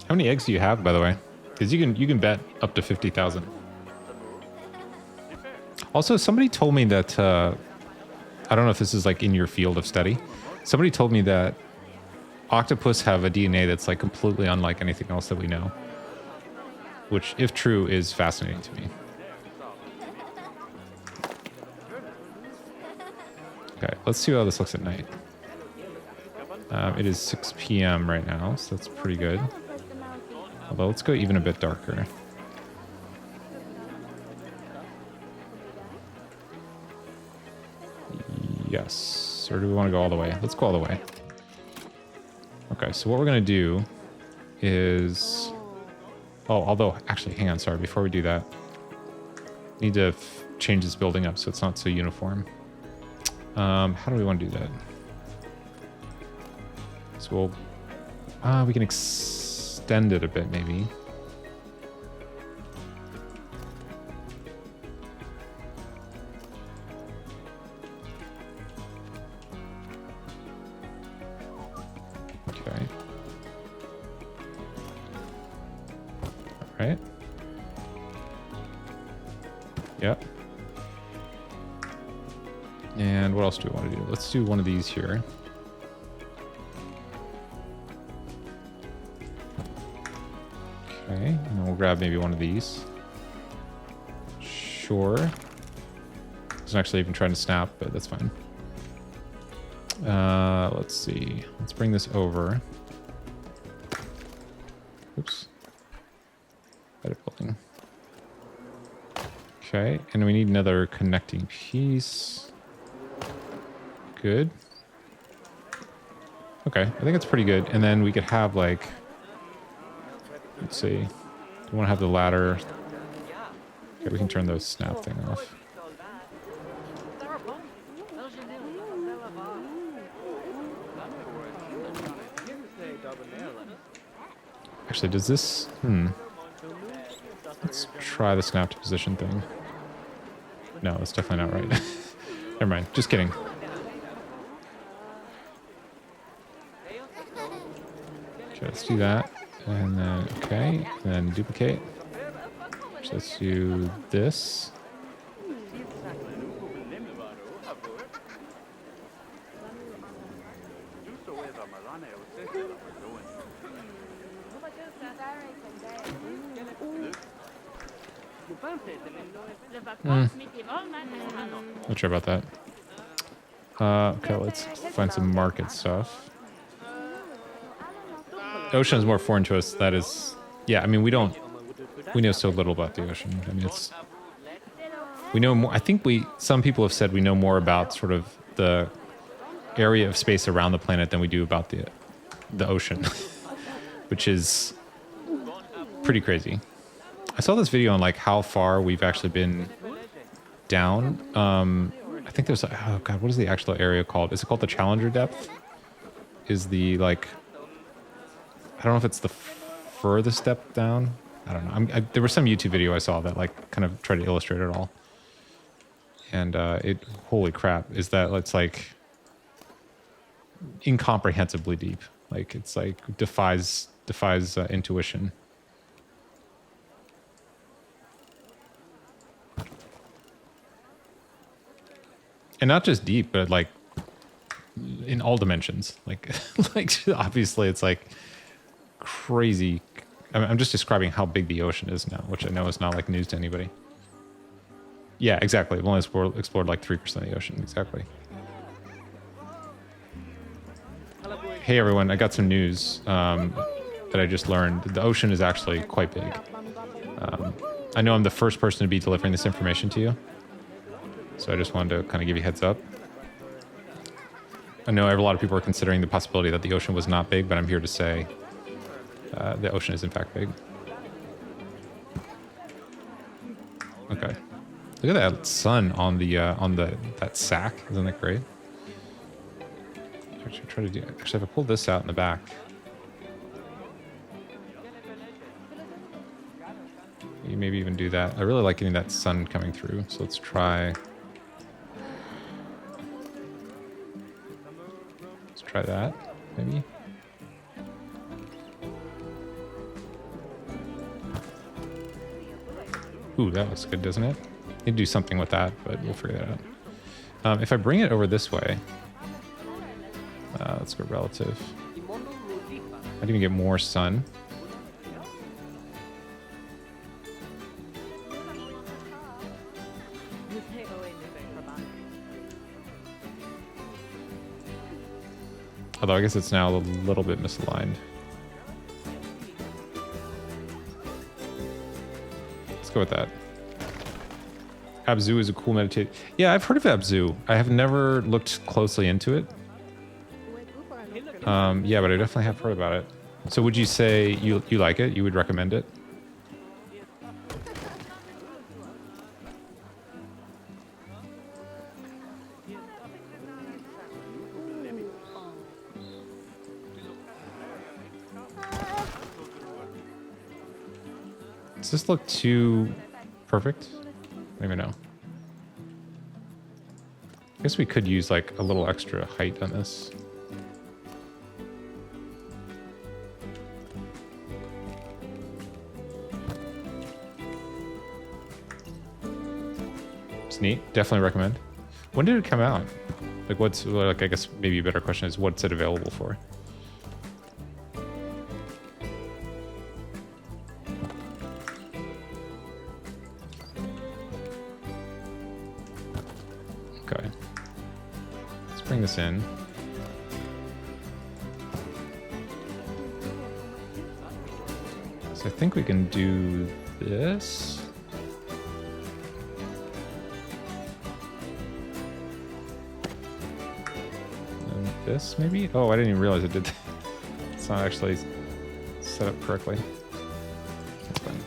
How many eggs do you have, by the way? Because you can bet up to 50,000. Also, somebody told me that I don't know if this is like in your field of study. Somebody told me that octopus have a DNA that's like completely unlike anything else that we know, which, if true, is fascinating to me. Okay, let's see how this looks at night. It is 6 p.m. right now, so that's pretty good. Although, let's go even a bit darker. Yes. Or do we want to go all the way? Let's go all the way. Okay, so what we're going to do is... Oh, although, actually, hang on, sorry. Before we do that, need to change this building up so it's not so uniform. How do we want to do that? So we can extend it a bit, maybe. Okay. All right. Yep. And what else do we want to do? Let's do one of these here. Okay, and then we'll grab maybe one of these. Sure. It's actually even trying to snap, but that's fine. Let's see. Let's bring this over. Oops. Edit building. Okay, and we need another connecting piece. Good. Okay, I think it's pretty good. And then we could have like, let's see. Do we want to have the ladder? Okay, we can turn the snap thing off. Actually, does this... Let's try the snap to position thing. No, that's definitely not right. Never mind. Just kidding. Okay, let's do that. And then, okay. And then duplicate. So let's do this. Not sure about that. Okay, let's find some market stuff. The ocean is more foreign to us. That is, yeah. I mean, we know so little about the ocean. I mean, we know more. I think some people have said we know more about sort of the area of space around the planet than we do about the ocean, which is pretty crazy. I saw this video on like how far we've actually been down. I think there's, oh god, what is the actual area called? Is it called the Challenger depth? Is the like, I don't know if it's the furthest depth down. I don't know. There was some YouTube video I saw that like kind of tried to illustrate it all. And holy crap, is that it's like incomprehensibly deep. Like it's like defies intuition. And not just deep, but like in all dimensions. Like, like obviously it's like crazy. I mean, I'm just describing how big the ocean is now, which I know is not like news to anybody. Yeah, exactly. We've only explored like 3% of the ocean. Exactly. Hey everyone, I got some news that I just learned. The ocean is actually quite big. I know I'm the first person to be delivering this information to you. So I just wanted to kind of give you a heads up. I know a lot of people are considering the possibility that the ocean was not big, but I'm here to say the ocean is in fact big. Okay. Look at that sun on that sack. Isn't that great? Actually, try to do. Actually, if I pull this out in the back, maybe even do that. I really like getting that sun coming through, so let's try. Let's try that, maybe. Ooh, that looks good, doesn't it? Need to do something with that, but we'll figure that out. If I bring it over this way, let's go relative. I'd even get more sun. Although I guess it's now a little bit misaligned. Let's go with that. Abzu is a cool meditation. Yeah, I've heard of Abzu. I have never looked closely into it. Yeah, but I definitely have heard about it. So would you say you like it? You would recommend it? Does this look too perfect? I don't even know. I guess we could use like a little extra height on this. It's neat. Definitely recommend. When did it come out? Like what's like, I guess maybe a better question is what's it available for? Okay. Let's bring this in. So I think we can do this. And this maybe? Oh, I didn't even realize it did that. It's not actually set up correctly. That's fine.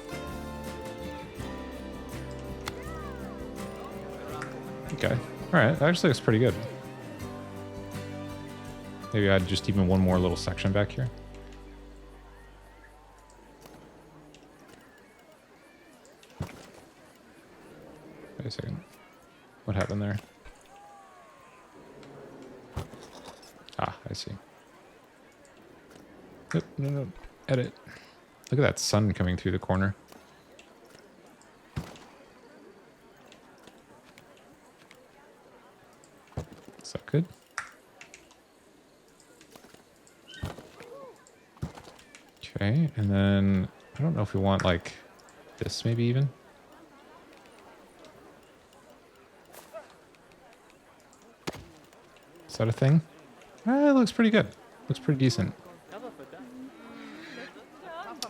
Okay. Alright, that actually looks pretty good. Maybe I'd just even one more little section back here. Wait a second. What happened there? Ah, I see. Nope, no. Edit. Look at that sun coming through the corner. Is that good? Okay, and then I don't know if we want like this maybe even. Is that a thing? It looks pretty good. Looks pretty decent.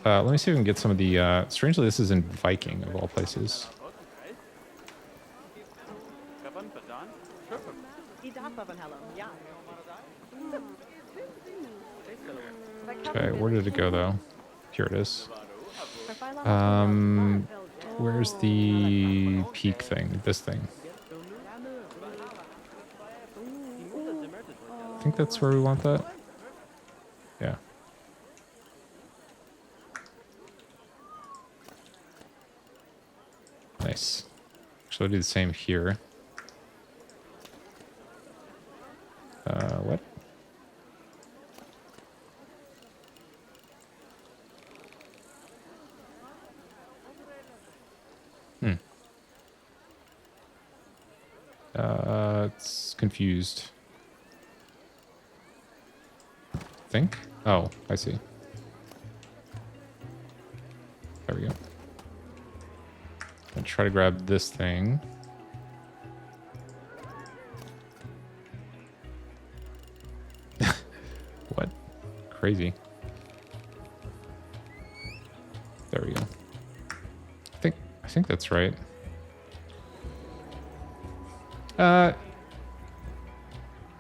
Let me see if we can get some of the... strangely, this is in Viking, of all places. Okay, where did it go, though? Here it is. Where's the peak thing? This thing. I think that's where we want that. Yeah. Nice. Actually, I'll do the same here. What? It's confused. Think? Oh, I see. There we go. And try to grab this thing. What? Crazy. There we go. I think that's right.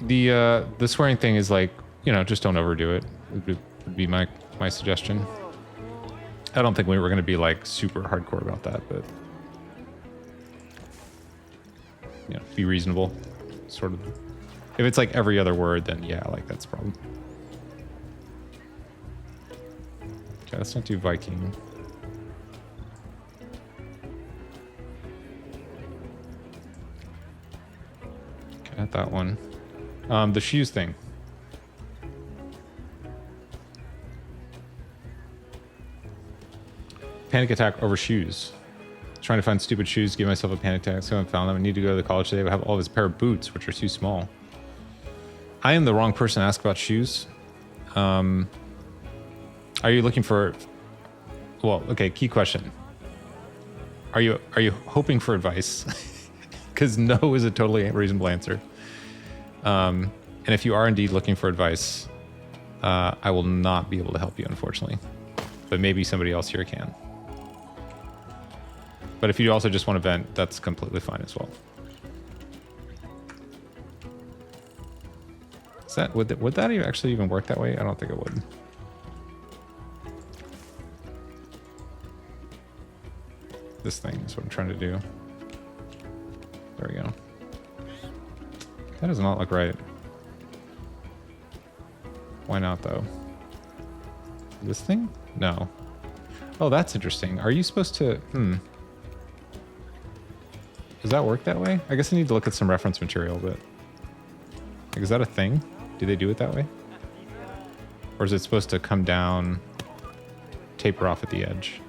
The swearing thing is like, you know, just don't overdo it. Would be my suggestion. I don't think we were going to be like super hardcore about that, but you know, be reasonable. Sort of. If it's like every other word, then yeah, like that's a problem. Okay, let's not do Viking. that one. The shoes thing. Panic attack over shoes. Trying to find stupid shoes, give myself a panic attack. Someone found them. I need to go to the college today. I have all this pair of boots, which are too small. I am the wrong person to ask about shoes. Are you looking for... Well, okay, key question. Are you hoping for advice? Because no is a totally reasonable answer. And if you are indeed looking for advice, I will not be able to help you, unfortunately. But maybe somebody else here can. But if you also just want to vent, that's completely fine as well. Is that would that actually even work that way? I don't think it would. This thing is what I'm trying to do. There we go. That does not look right. Why not though? This thing? No. Oh, that's interesting. Are you supposed to... Does that work that way? I guess I need to look at some reference material, but... Like, is that a thing? Do they do it that way? Or is it supposed to come down, taper off at the edge?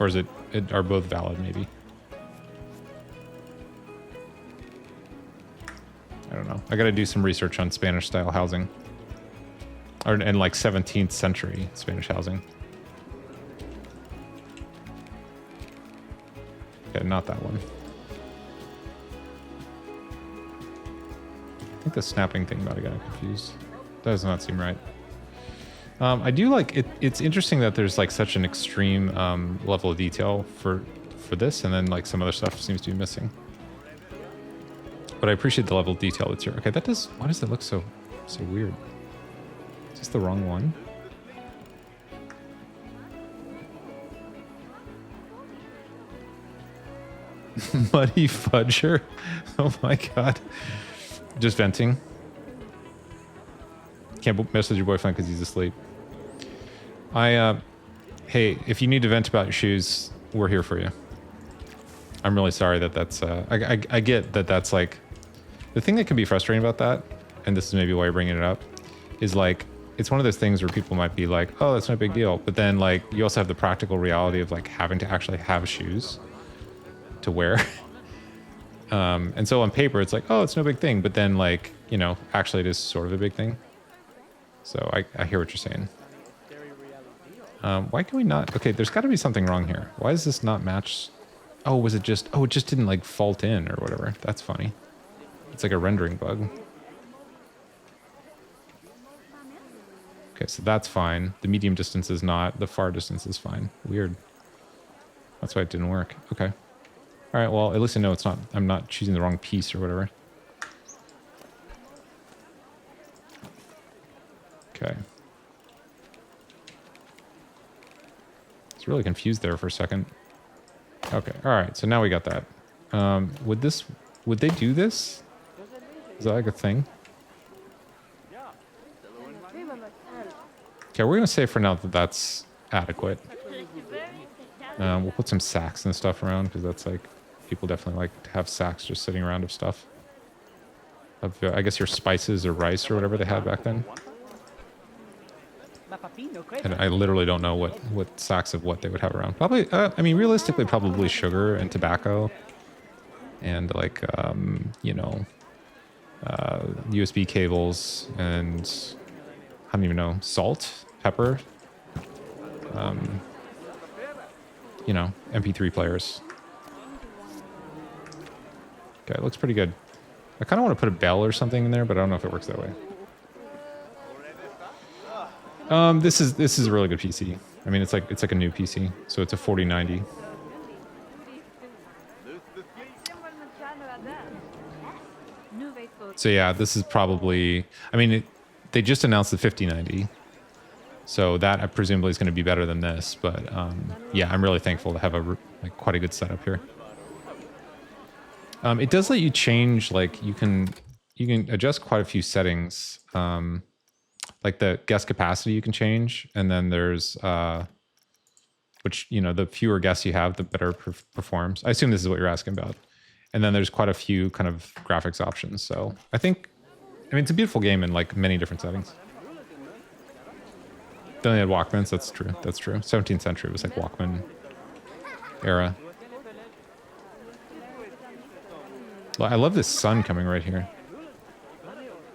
Or is it are both valid, maybe? I don't know. I gotta do some research on Spanish-style housing. And like 17th century Spanish housing. Okay, not that one. I think the snapping thing might have gotten confused. That does not seem right. I do like it. It's interesting that there's like such an extreme level of detail for this, and then like some other stuff seems to be missing. But I appreciate the level of detail that's here. Okay, that does. Why does it look so weird? Is this the wrong one? Muddy Fudger? Oh my god. Just venting. Can't message your boyfriend because he's asleep. Hey, if you need to vent about your shoes, we're here for you. I'm really sorry that's, I get that that's like, the thing that can be frustrating about that, and this is maybe why you're bringing it up, is like, it's one of those things where people might be like, oh, that's not a big deal. But then like, you also have the practical reality of like having to actually have shoes to wear. And so on paper, it's like, oh, it's no big thing. But then like, you know, actually it is sort of a big thing. So I hear what you're saying. Why can we not? Okay, there's got to be something wrong here. Why does this not match? Oh, was it just... Oh, it just didn't like fault in or whatever. That's funny. It's like a rendering bug. Okay, so that's fine. The medium distance is not. The far distance is fine. Weird. That's why it didn't work. Okay. All right, well, at least I know it's not... I'm not choosing the wrong piece or whatever. Okay. It's really confused there for a second. Okay, all right, so now we got that. Would they do this? Is that like a thing? Okay, we're gonna say for now that that's adequate. We'll put some sacks and stuff around because that's like, people definitely like to have sacks just sitting around of stuff. I guess your spices or rice or whatever they had back then. And I literally don't know what sacks of what they would have around. Probably, I mean, realistically, probably sugar and tobacco. And like, you know, USB cables and, I don't even know, salt, pepper. You know, MP3 players. Okay, it looks pretty good. I kind of want to put a bell or something in there, but I don't know if it works that way. This is a really good PC. I mean, it's like a new PC, so it's a 4090. So yeah, this is probably. I mean, they just announced the 5090, so that presumably is going to be better than this. But yeah, I'm really thankful to have quite a good setup here. It does let you change, like you can adjust quite a few settings. Like the guest capacity you can change, and then there's which, you know, the fewer guests you have, the better performs. I assume this is what you're asking about. And then there's quite a few kind of graphics options. So I mean, it's a beautiful game in like many different settings. Then they had Walkmans. That's true. That's true. 17th century was like Walkman era. I love this sun coming right here.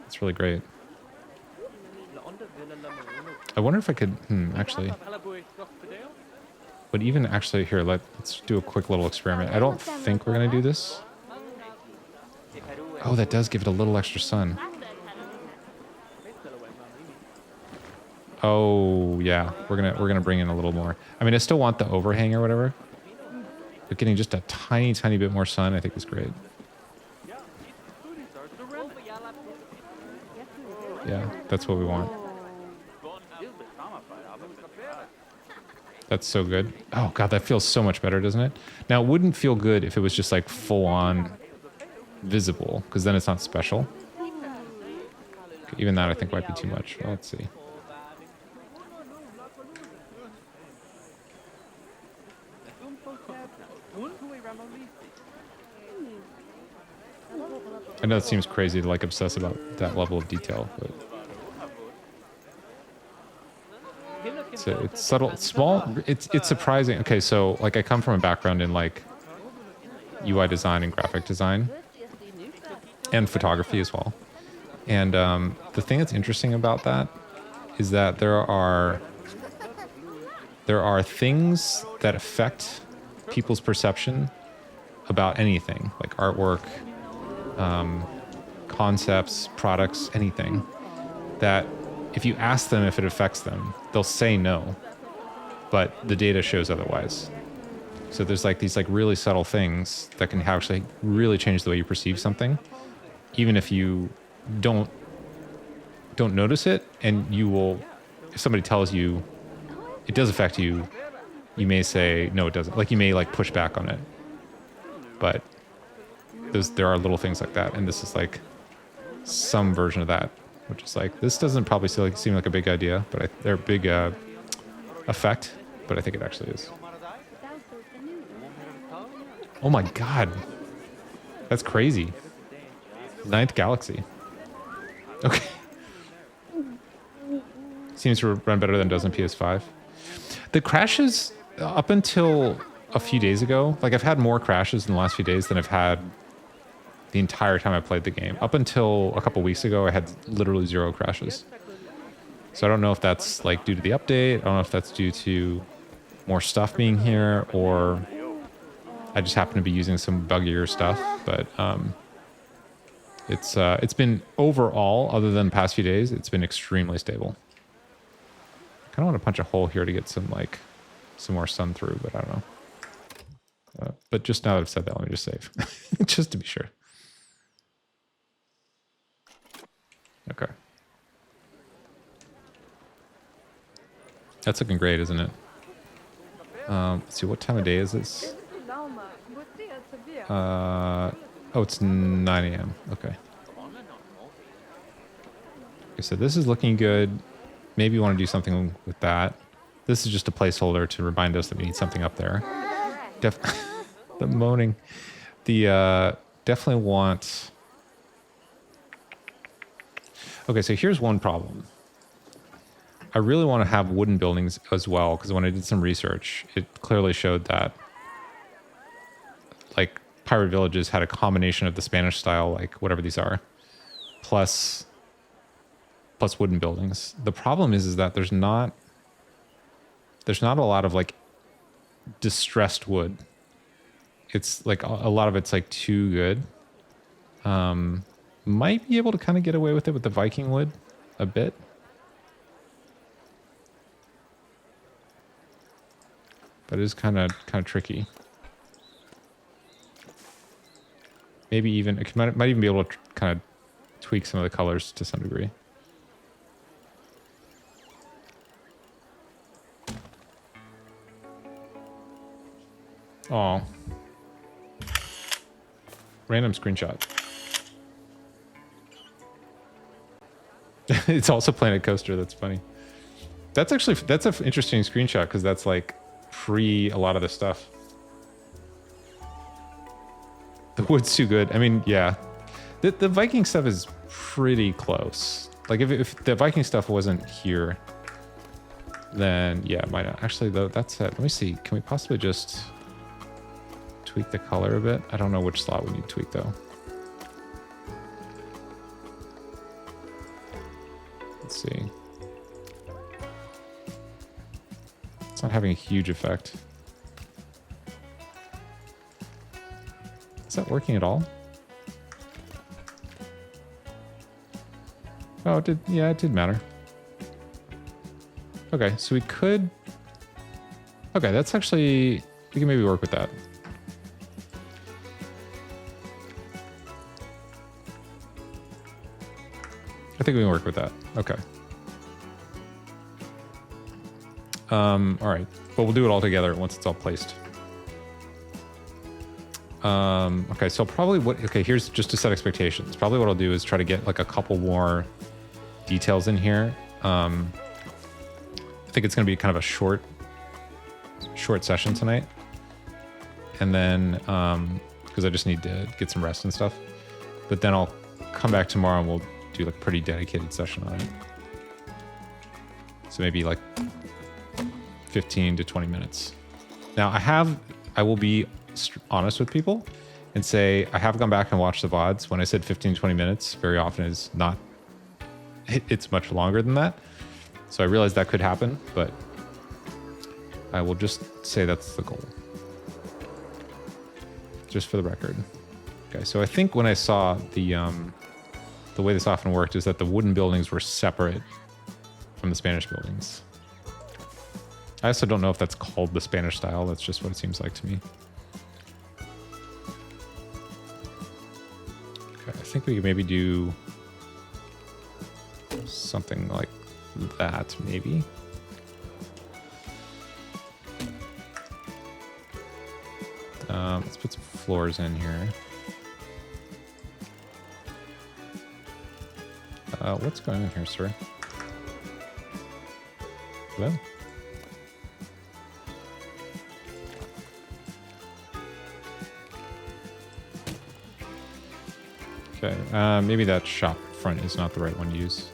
It's really great. I wonder if I could, actually. But even actually, here, let's do a quick little experiment. I don't think we're going to do this. Oh, that does give it a little extra sun. Oh, yeah. We're gonna bring in a little more. I mean, I still want the overhang or whatever. But getting just a tiny, tiny bit more sun, I think is great. Yeah, that's what we want. That's so good. Oh, God, that feels so much better, doesn't it? Now, it wouldn't feel good if it was just, like, full-on visible, because then it's not special. Okay, even that, I think, might be too much. Well, let's see. I know it seems crazy to, like, obsess about that level of detail, but... It's subtle, it's small, it's surprising. Okay, so, like, I come from a background in, like, UI design and graphic design, and photography as well. And the thing that's interesting about that is that there are things that affect people's perception about anything, like artwork, concepts, products, anything, that if you ask them if it affects them, they'll say no, but the data shows otherwise. So there's like these like really subtle things that can actually really change the way you perceive something, even if you don't notice it. And you will, if somebody tells you it does affect you, you may say no, it doesn't. Like you may like push back on it, but there are little things like that, and this is like some version of that, which is like, this doesn't probably seem like a big idea, but they're a big effect, but I think it actually is. Oh my God. That's crazy. Ninth galaxy. Okay. Seems to run better than it does on PS5. The crashes up until a few days ago, like I've had more crashes in the last few days than I've had the entire time I played the game. Up until a couple weeks ago, I had literally 0 crashes. So I don't know if that's like due to the update. I don't know if that's due to more stuff being here, or I just happen to be using some buggier stuff. But it's been overall, other than the past few days, it's been extremely stable. I kind of want to punch a hole here to get some more sun through, but I don't know. But just now that I've said that, let me just save, just to be sure. Okay. That's looking great, isn't it? Let's see, what time of day is this? Oh, it's 9 a.m. Okay. Okay, so this is looking good. Maybe you want to do something with that. This is just a placeholder to remind us that we need something up there. The moaning. The definitely want... Okay, so here's one problem. I really want to have wooden buildings as well, because when I did some research, it clearly showed that like pirate villages had a combination of the Spanish style, like whatever these are, plus wooden buildings. The problem is that there's not a lot of like distressed wood. It's like a lot of it's like too good. Might be able to kind of get away with it with the Viking wood a bit. But it is kind of tricky. Maybe even it might even be able to kind of tweak some of the colors to some degree. Oh. Random screenshot. It's also Planet Coaster. That's funny. That's an interesting screenshot, because that's like pre a lot of this stuff. The wood's too good. I mean, yeah. The Viking stuff is pretty close. Like, if the Viking stuff wasn't here, then, yeah, it might not. Actually, though, that's it. Let me see. Can we possibly just tweak the color a bit? I don't know which slot we need to tweak, though. Let's see. It's not having a huge effect. Is that working at all? Oh, it did. Yeah, it did matter. Okay, so we could... Okay, that's actually... We can maybe work with that. I think we can work with that. Okay. All right. But we'll do it all together once it's all placed. Okay, so probably okay, here's just to set expectations. Probably what I'll do is try to get like a couple more details in here. I think it's going to be kind of a short session tonight. And then, because I just need to get some rest and stuff. But then I'll come back tomorrow and we'll do like a pretty dedicated session on it. So maybe like 15 to 20 minutes. Now I will be honest with people and say I have gone back and watched the VODs. When I said 15 to 20 minutes, very often is not, it's much longer than that. So I realize that could happen, but I will just say that's the goal. Just for the record. Okay, so I think when I saw the way this often worked is that the wooden buildings were separate from the Spanish buildings. I also don't know if that's called the Spanish style. That's just what it seems like to me. Okay, I think we could maybe do something like that, maybe. Let's put some floors in here. What's going on here, sir? Hello? Okay, maybe that shop front is not the right one to use.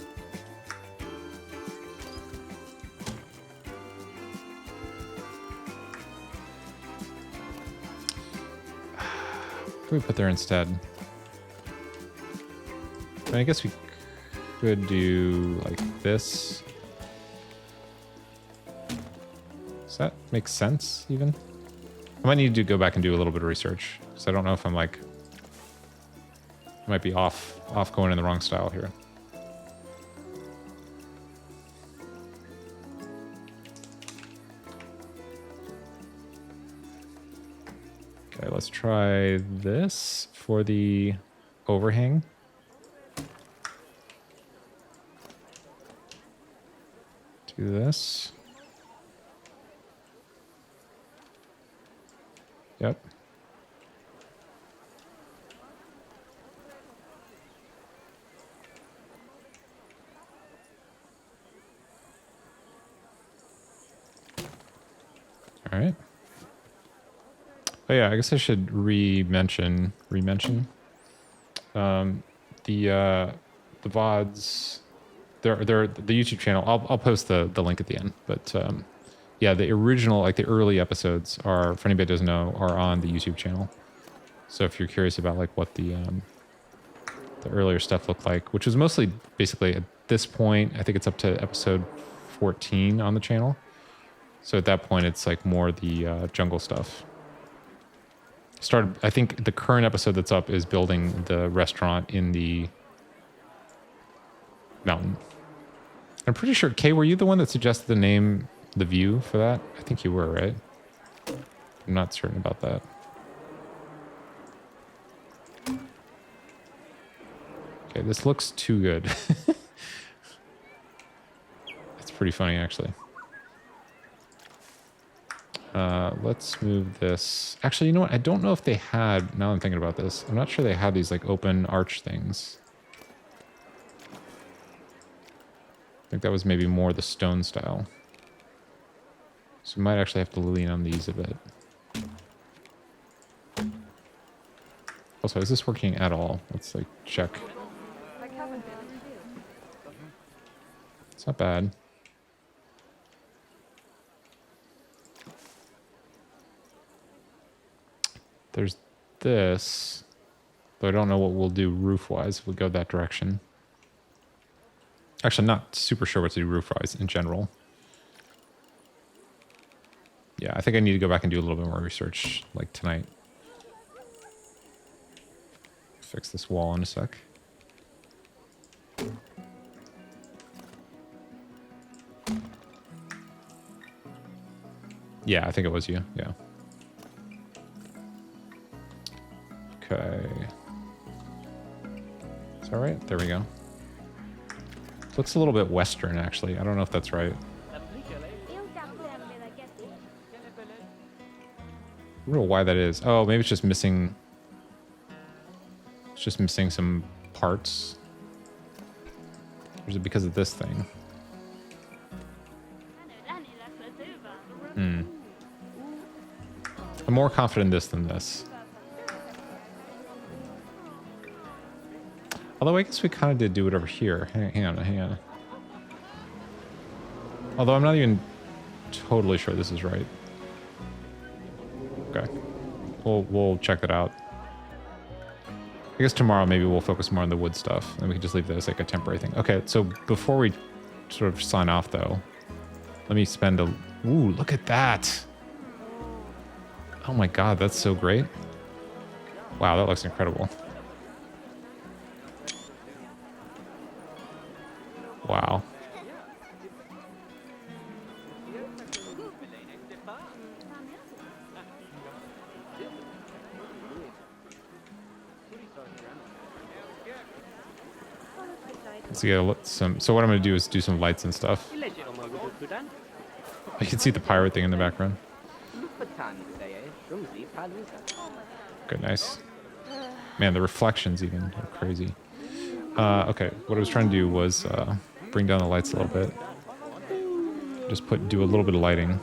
What can we put there instead? I mean, I guess we could do like this. Does that make sense even? I might need to go back and do a little bit of research because I don't know if I'm like, I might be off going in the wrong style here. Okay, let's try this for the overhang. Do this. Yep. All right. Oh yeah, I guess I should re-mention the VODs. They're the YouTube channel. I'll post the link at the end. But yeah, the original, like the early episodes are, for anybody who doesn't know, are on the YouTube channel. So if you're curious about like what the earlier stuff looked like, which was mostly basically at this point, I think it's up to episode 14 on the channel. So at that point, it's like more the jungle stuff. I think the current episode that's up is building the restaurant in the mountain. I'm pretty sure, Kay, were you the one that suggested the name The View for that? I think you were, right? I'm not certain about that. Okay, this looks too good. It's pretty funny, actually. Let's move this. Actually, you know what? I don't know if they had, now I'm thinking about this, I'm not sure they had these like open arch things. I think that was maybe more the stone style. So we might actually have to lean on these a bit. Also, is this working at all? Let's like check. It's not bad. There's this, though I don't know what we'll do roof-wise if we go that direction. Actually, not super sure what to do roof-wise in general. Yeah, I think I need to go back and do a little bit more research, like tonight. Fix this wall in a sec. Yeah, I think it was you. Yeah. Okay. Is that right? There we go. Looks a little bit western, actually. I don't know if that's right. I don't know why that is. Oh, maybe it's just missing... It's just missing some parts. Or is it because of this thing? Hmm. I'm more confident in this than this. Although I guess we kind of did do it over here. Hang on. Although I'm not even totally sure this is right. Okay. We'll check that out. I guess tomorrow maybe we'll focus more on the wood stuff, and we can just leave that as like a temporary thing. Okay, so before we sort of sign off though, let me spend a... Ooh, look at that! Oh my god, that's so great. Wow, that looks incredible. Wow. Let's get some. So what I'm going to do is do some lights and stuff. I can see the pirate thing in the background. Okay, nice. Man, the reflections even are crazy. Okay, what I was trying to do was bring down the lights a little bit. Just do a little bit of lighting.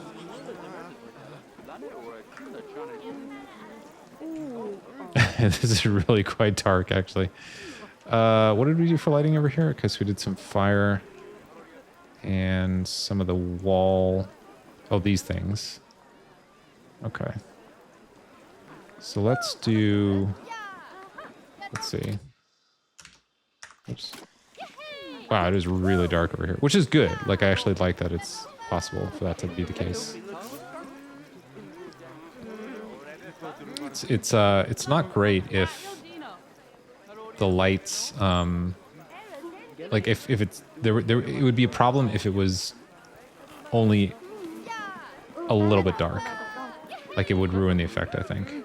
This is really quite dark, actually. What did we do for lighting over here? Because we did some fire and some of the wall. Oh, these things. Okay. So let's do... Let's see. Oops. Wow, it is really dark over here, which is good. Like, I actually like that it's possible for that to be the case. It's not great if the lights, like if it's there, it would be a problem if it was only a little bit dark. Like, it would ruin the effect, I think.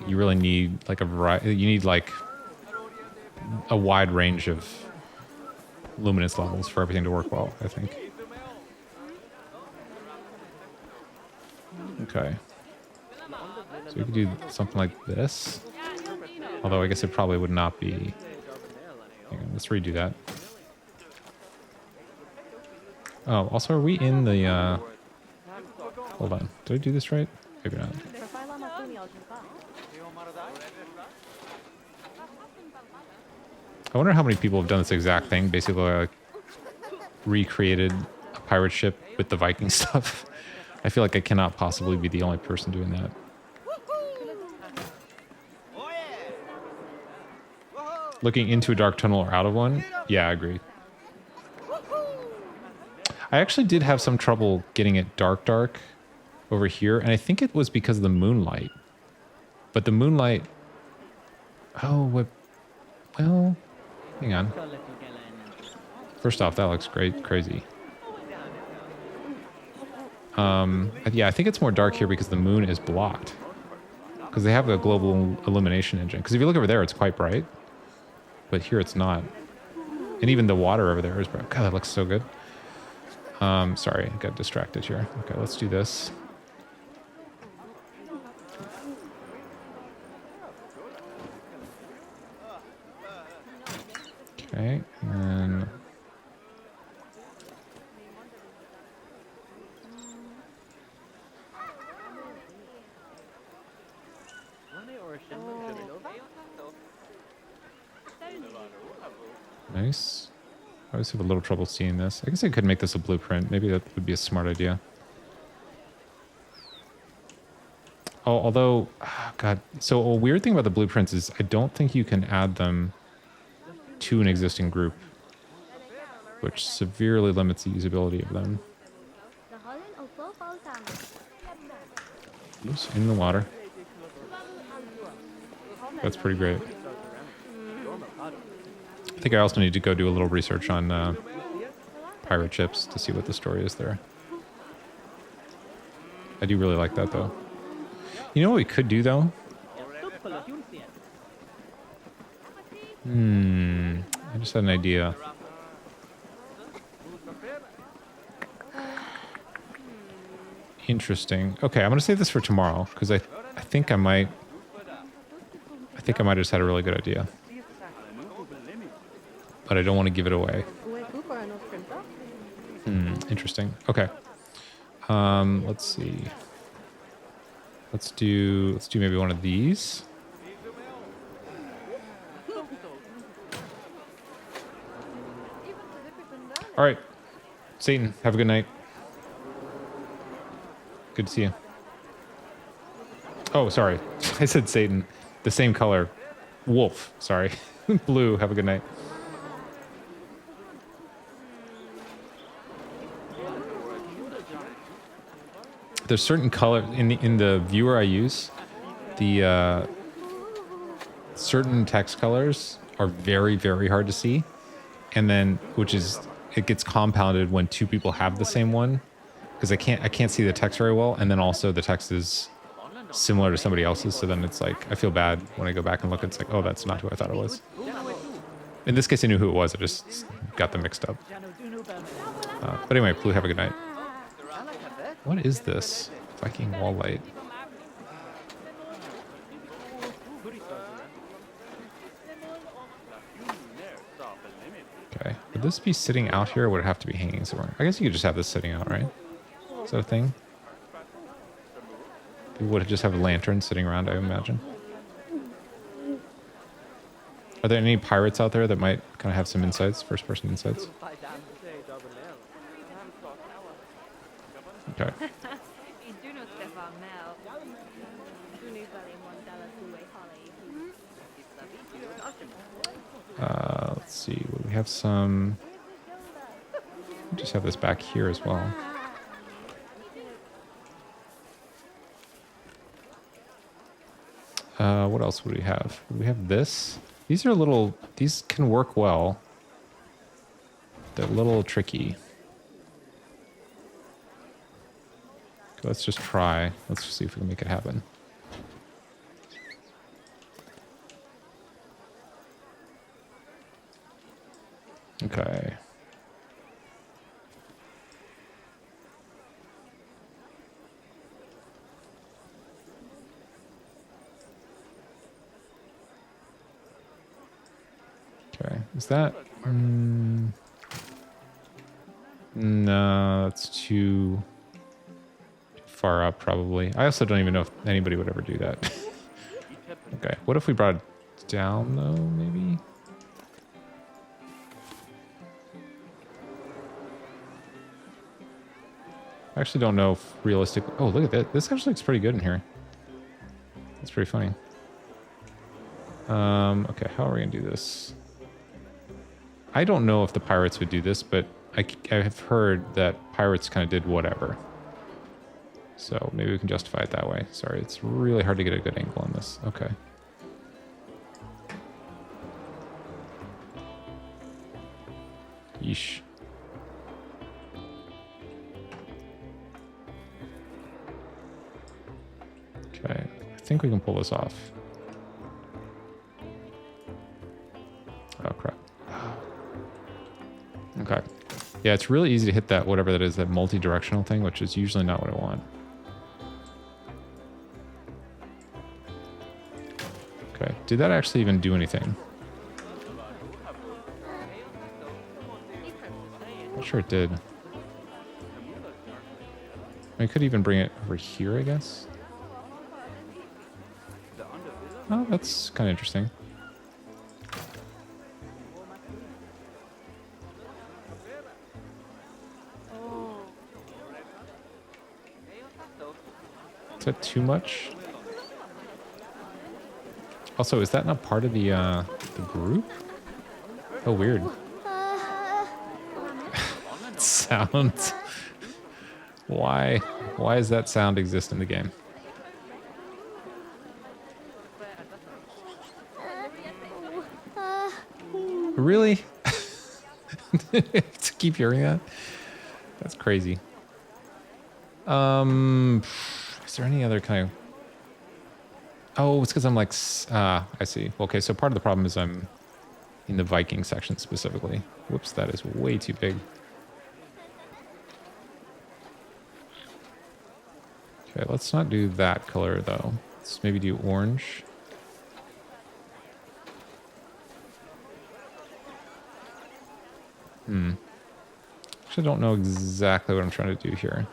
You really need like a variety. You need like a wide range of luminance levels for everything to work well, I think. Okay. So we could do something like this. Although I guess it probably would not be... Hang on, let's redo that. Oh, also, are we in the... Hold on. Did I do this right? Maybe not. I wonder how many people have done this exact thing. Basically, like, recreated a pirate ship with the Viking stuff. I feel like I cannot possibly be the only person doing that. Looking into a dark tunnel or out of one? Yeah, I agree. I actually did have some trouble getting it dark over here, and I think it was because of the moonlight. But the moonlight... Oh, what... Well... Hang on. First off, that looks great, crazy. Yeah, I think it's more dark here because the moon is blocked. Because they have a global illumination engine. Because if you look over there, it's quite bright. But here it's not. And even the water over there is bright. God, that looks so good. Sorry, I got distracted here. Okay, let's do this. Okay, and then... Nice. I always have a little trouble seeing this. I guess I could make this a blueprint. Maybe that would be a smart idea. Oh, although, God. So a weird thing about the blueprints is I don't think you can add them to an existing group, which severely limits the usability of them. Oops, in the water. That's pretty great. I think I also need to go do a little research on pirate ships to see what the story is there. I do really like that, though. You know what we could do, though? I just had an idea. Interesting. Okay, I'm gonna save this for tomorrow because I think I might just had a really good idea, but I don't want to give it away. Interesting. Okay. Let's see. Let's do maybe one of these. All right, Satan. Have a good night. Good to see you. Oh, sorry. I said Satan. The same color. Wolf. Sorry. Blue. Have a good night. There's certain color in the viewer I use. The certain text colors are very, very hard to see, and then it gets compounded when two people have the same one, because I can't see the text very well, and then also the text is similar to somebody else's, so then it's like I feel bad when I go back and look. It's like, oh, that's not who I thought it was. In this case, I knew who it was. I just got them mixed up. But anyway, Blue, have a good night. What is this? Viking wall light. Okay. Would this be sitting out here or would it have to be hanging somewhere? I guess you could just have this sitting out, right? Is that a thing? You would just have a lantern sitting around, I imagine. Are there any pirates out there that might kind of have some insights, first-person insights? Okay. Let's see. We have some. We just have this back here as well. What else would we have? We have this. These are little. These can work well. They're a little tricky. Let's just try. Let's see if we can make it happen. Okay. Okay. Is that... no, that's too far up, probably. I also don't even know if anybody would ever do that. Okay. What if we brought it down, though, maybe? I actually don't know if realistically... Oh, look at that. This actually looks pretty good in here. That's pretty funny. Okay, how are we going to do this? I don't know if the pirates would do this, but I have heard that pirates kind of did whatever. So maybe we can justify it that way. Sorry, it's really hard to get a good angle on this. Okay. Yeesh. Okay, I think we can pull this off. Oh, crap. Okay. Yeah, it's really easy to hit that, whatever that is, that multi-directional thing, which is usually not what I want. Okay, did that actually even do anything? Not sure it did. I could even bring it over here, I guess. Oh, that's kind of interesting. Is that too much? Also, is that not part of the group? Oh, weird. Sounds. Why? Why does that sound exist in the game? Really? To keep hearing that? That's crazy. Is there any other kind of... Oh, it's because I'm like... I see. Okay, so part of the problem is I'm in the Viking section specifically. Whoops, that is way too big. Okay, let's not do that color, though. Let's maybe do orange. Actually, I don't know exactly what I'm trying to do here.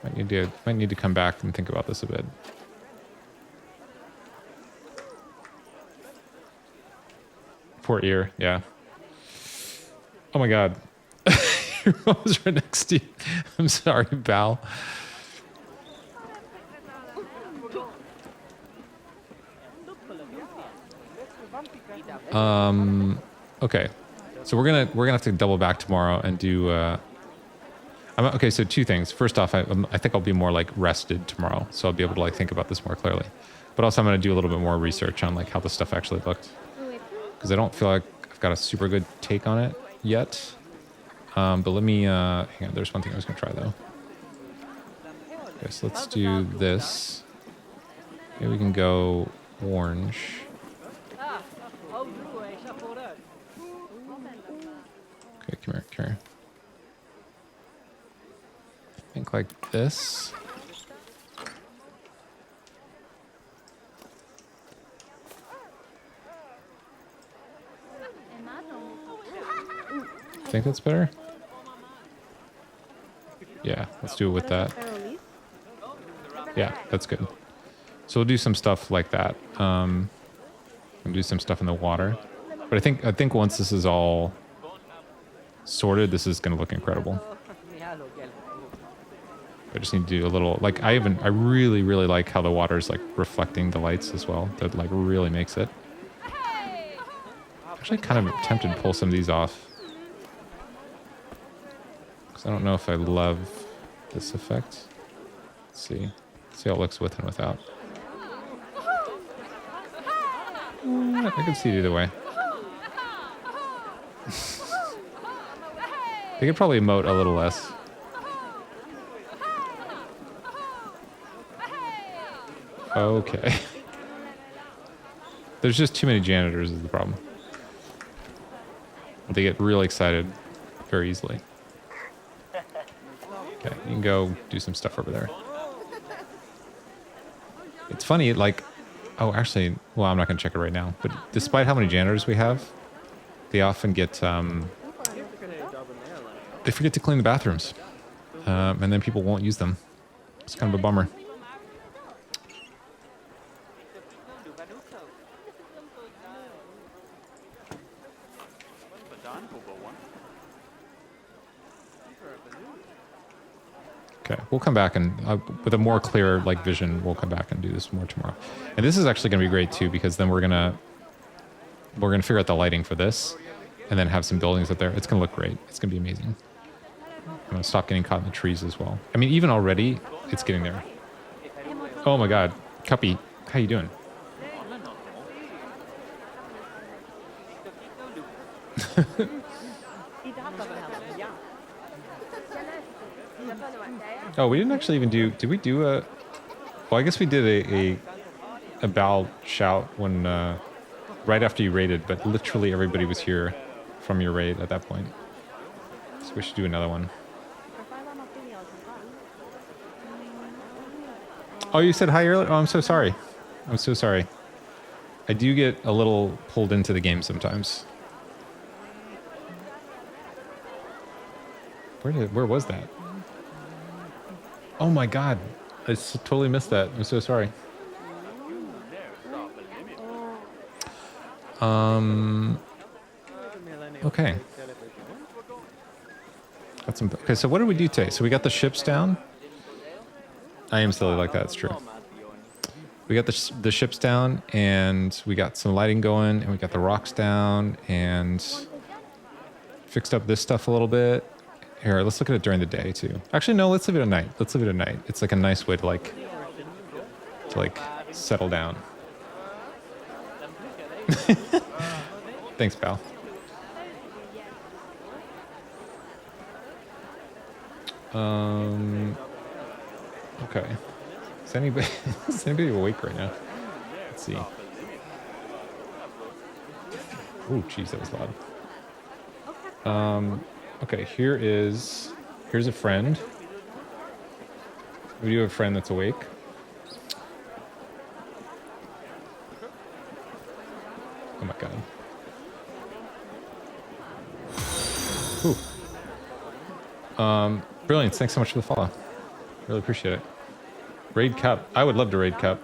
Might need to come back and think about this a bit. Poor ear, yeah. Oh my god. Your mom was right next to you. I'm sorry, Val. Okay. So we're gonna have to double back tomorrow and do okay, so two things. First off, I think I'll be more like rested tomorrow, so I'll be able to like think about this more clearly. But also I'm gonna do a little bit more research on like how the stuff actually looked. Because I don't feel like I've got a super good take on it yet. But let me hang on, there's one thing I was gonna try though. Okay, so let's do this. Maybe we can go orange. Okay, come here. I think like this. I think that's better. Yeah, let's do it with that. Yeah, that's good. So we'll do some stuff like that. And do some stuff in the water. But I think once this is all sorted, this is going to look incredible. I just need to do a little, like, I really like how the water is like reflecting the lights as well. That like really makes it. Actually kind of tempted to pull some of these off. Because I don't know if I love this effect. Let's see. Let's see how it looks with and without. I can see it either way. They could probably emote a little less. Okay. There's just too many janitors is the problem. They get really excited very easily. Okay, you can go do some stuff over there. It's funny, like... Oh, actually, well, I'm not going to check it right now. But despite how many janitors we have, they often get... they forget to clean the bathrooms. And then people won't use them. It's kind of a bummer. Okay, we'll come back and with a more clear like vision, we'll come back and do this more tomorrow. And this is actually going to be great too, because then we're gonna figure out the lighting for this, and then have some buildings up there. It's gonna look great. It's gonna be amazing. I'm gonna stop getting caught in the trees as well. I mean, even already, it's getting there. Oh my God, Cuppy, how you doing? Oh, we didn't actually even do... Did we do a... Well, I guess we did a bow shout when... right after you raided, but literally everybody was here from your raid at that point. So we should do another one. Oh, you said hi earlier? Oh, I'm so sorry. I'm so sorry. I do get a little pulled into the game sometimes. Where was that? Oh my God. I totally missed that. I'm so sorry. Okay. Okay, so what did we do today? So we got the ships down. I am silly like that. It's true. We got the ships down, and we got some lighting going, and we got the rocks down, and fixed up this stuff a little bit. Here, let's look at it during the day too. Actually, no, let's leave it at night. Let's leave it at night. It's like a nice way to like settle down. Thanks, pal. Okay. Is anybody awake right now? Let's see. Oh, jeez, that was loud. Okay, here's a friend. We do have a friend that's awake. Oh my god. Ooh. Brilliant. Thanks so much for the follow. Really appreciate it. Raid Cup. I would love to raid Cup.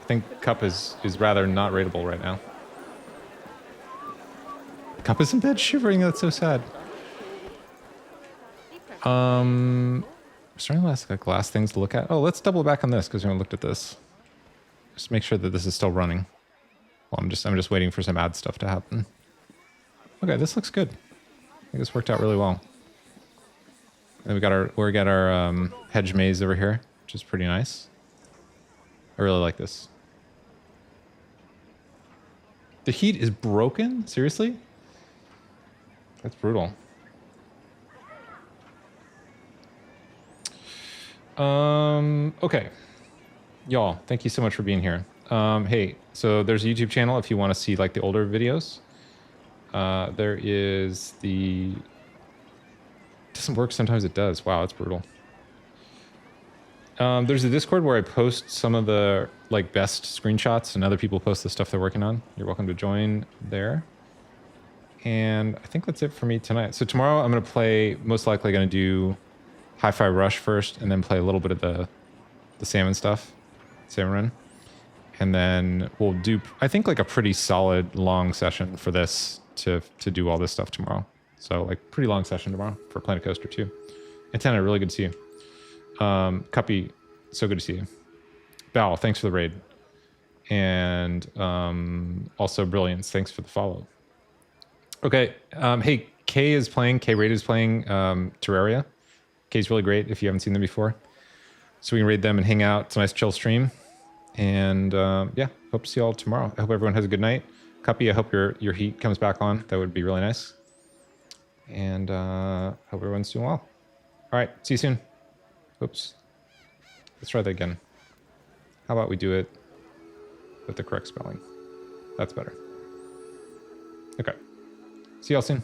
I think Cup is rather not raidable right now. Cup is in bed shivering. That's so sad. Starting like last things to look at. Oh, let's double back on this because we haven't looked at this. Just make sure that this is still running. Well, I'm just waiting for some ad stuff to happen. Okay, this looks good. I think this worked out really well. And we got our hedge maze over here, which is pretty nice. I really like this. The heat is broken? Seriously? That's brutal. Okay. Y'all, thank you so much for being here. Hey, so there's a YouTube channel if you want to see like the older videos. There is the... It doesn't work, sometimes it does. Wow, it's brutal. There's a Discord where I post some of the like best screenshots and other people post the stuff they're working on. You're welcome to join there. And I think that's it for me tonight. So tomorrow I'm going to play, most likely going to do Hi-Fi Rush first, and then play a little bit of the salmon stuff, salmon run. And then we'll do, I think, like a pretty solid long session for this to do all this stuff tomorrow. So like pretty long session tomorrow for Planet Coaster 2. Antenna, really good to see you. Cuppy, so good to see you. Val, thanks for the raid. And also Brilliance, thanks for the follow. Okay, hey, K Raid is playing Terraria. K's really great if you haven't seen them before. So we can raid them and hang out. It's a nice chill stream. And yeah, hope to see you all tomorrow. I hope everyone has a good night. Cuppy, I hope your heat comes back on. That would be really nice. And hope everyone's doing well. All right, see you soon. Oops. Let's try that again. How about we do it with the correct spelling? That's better. Okay. See y'all soon.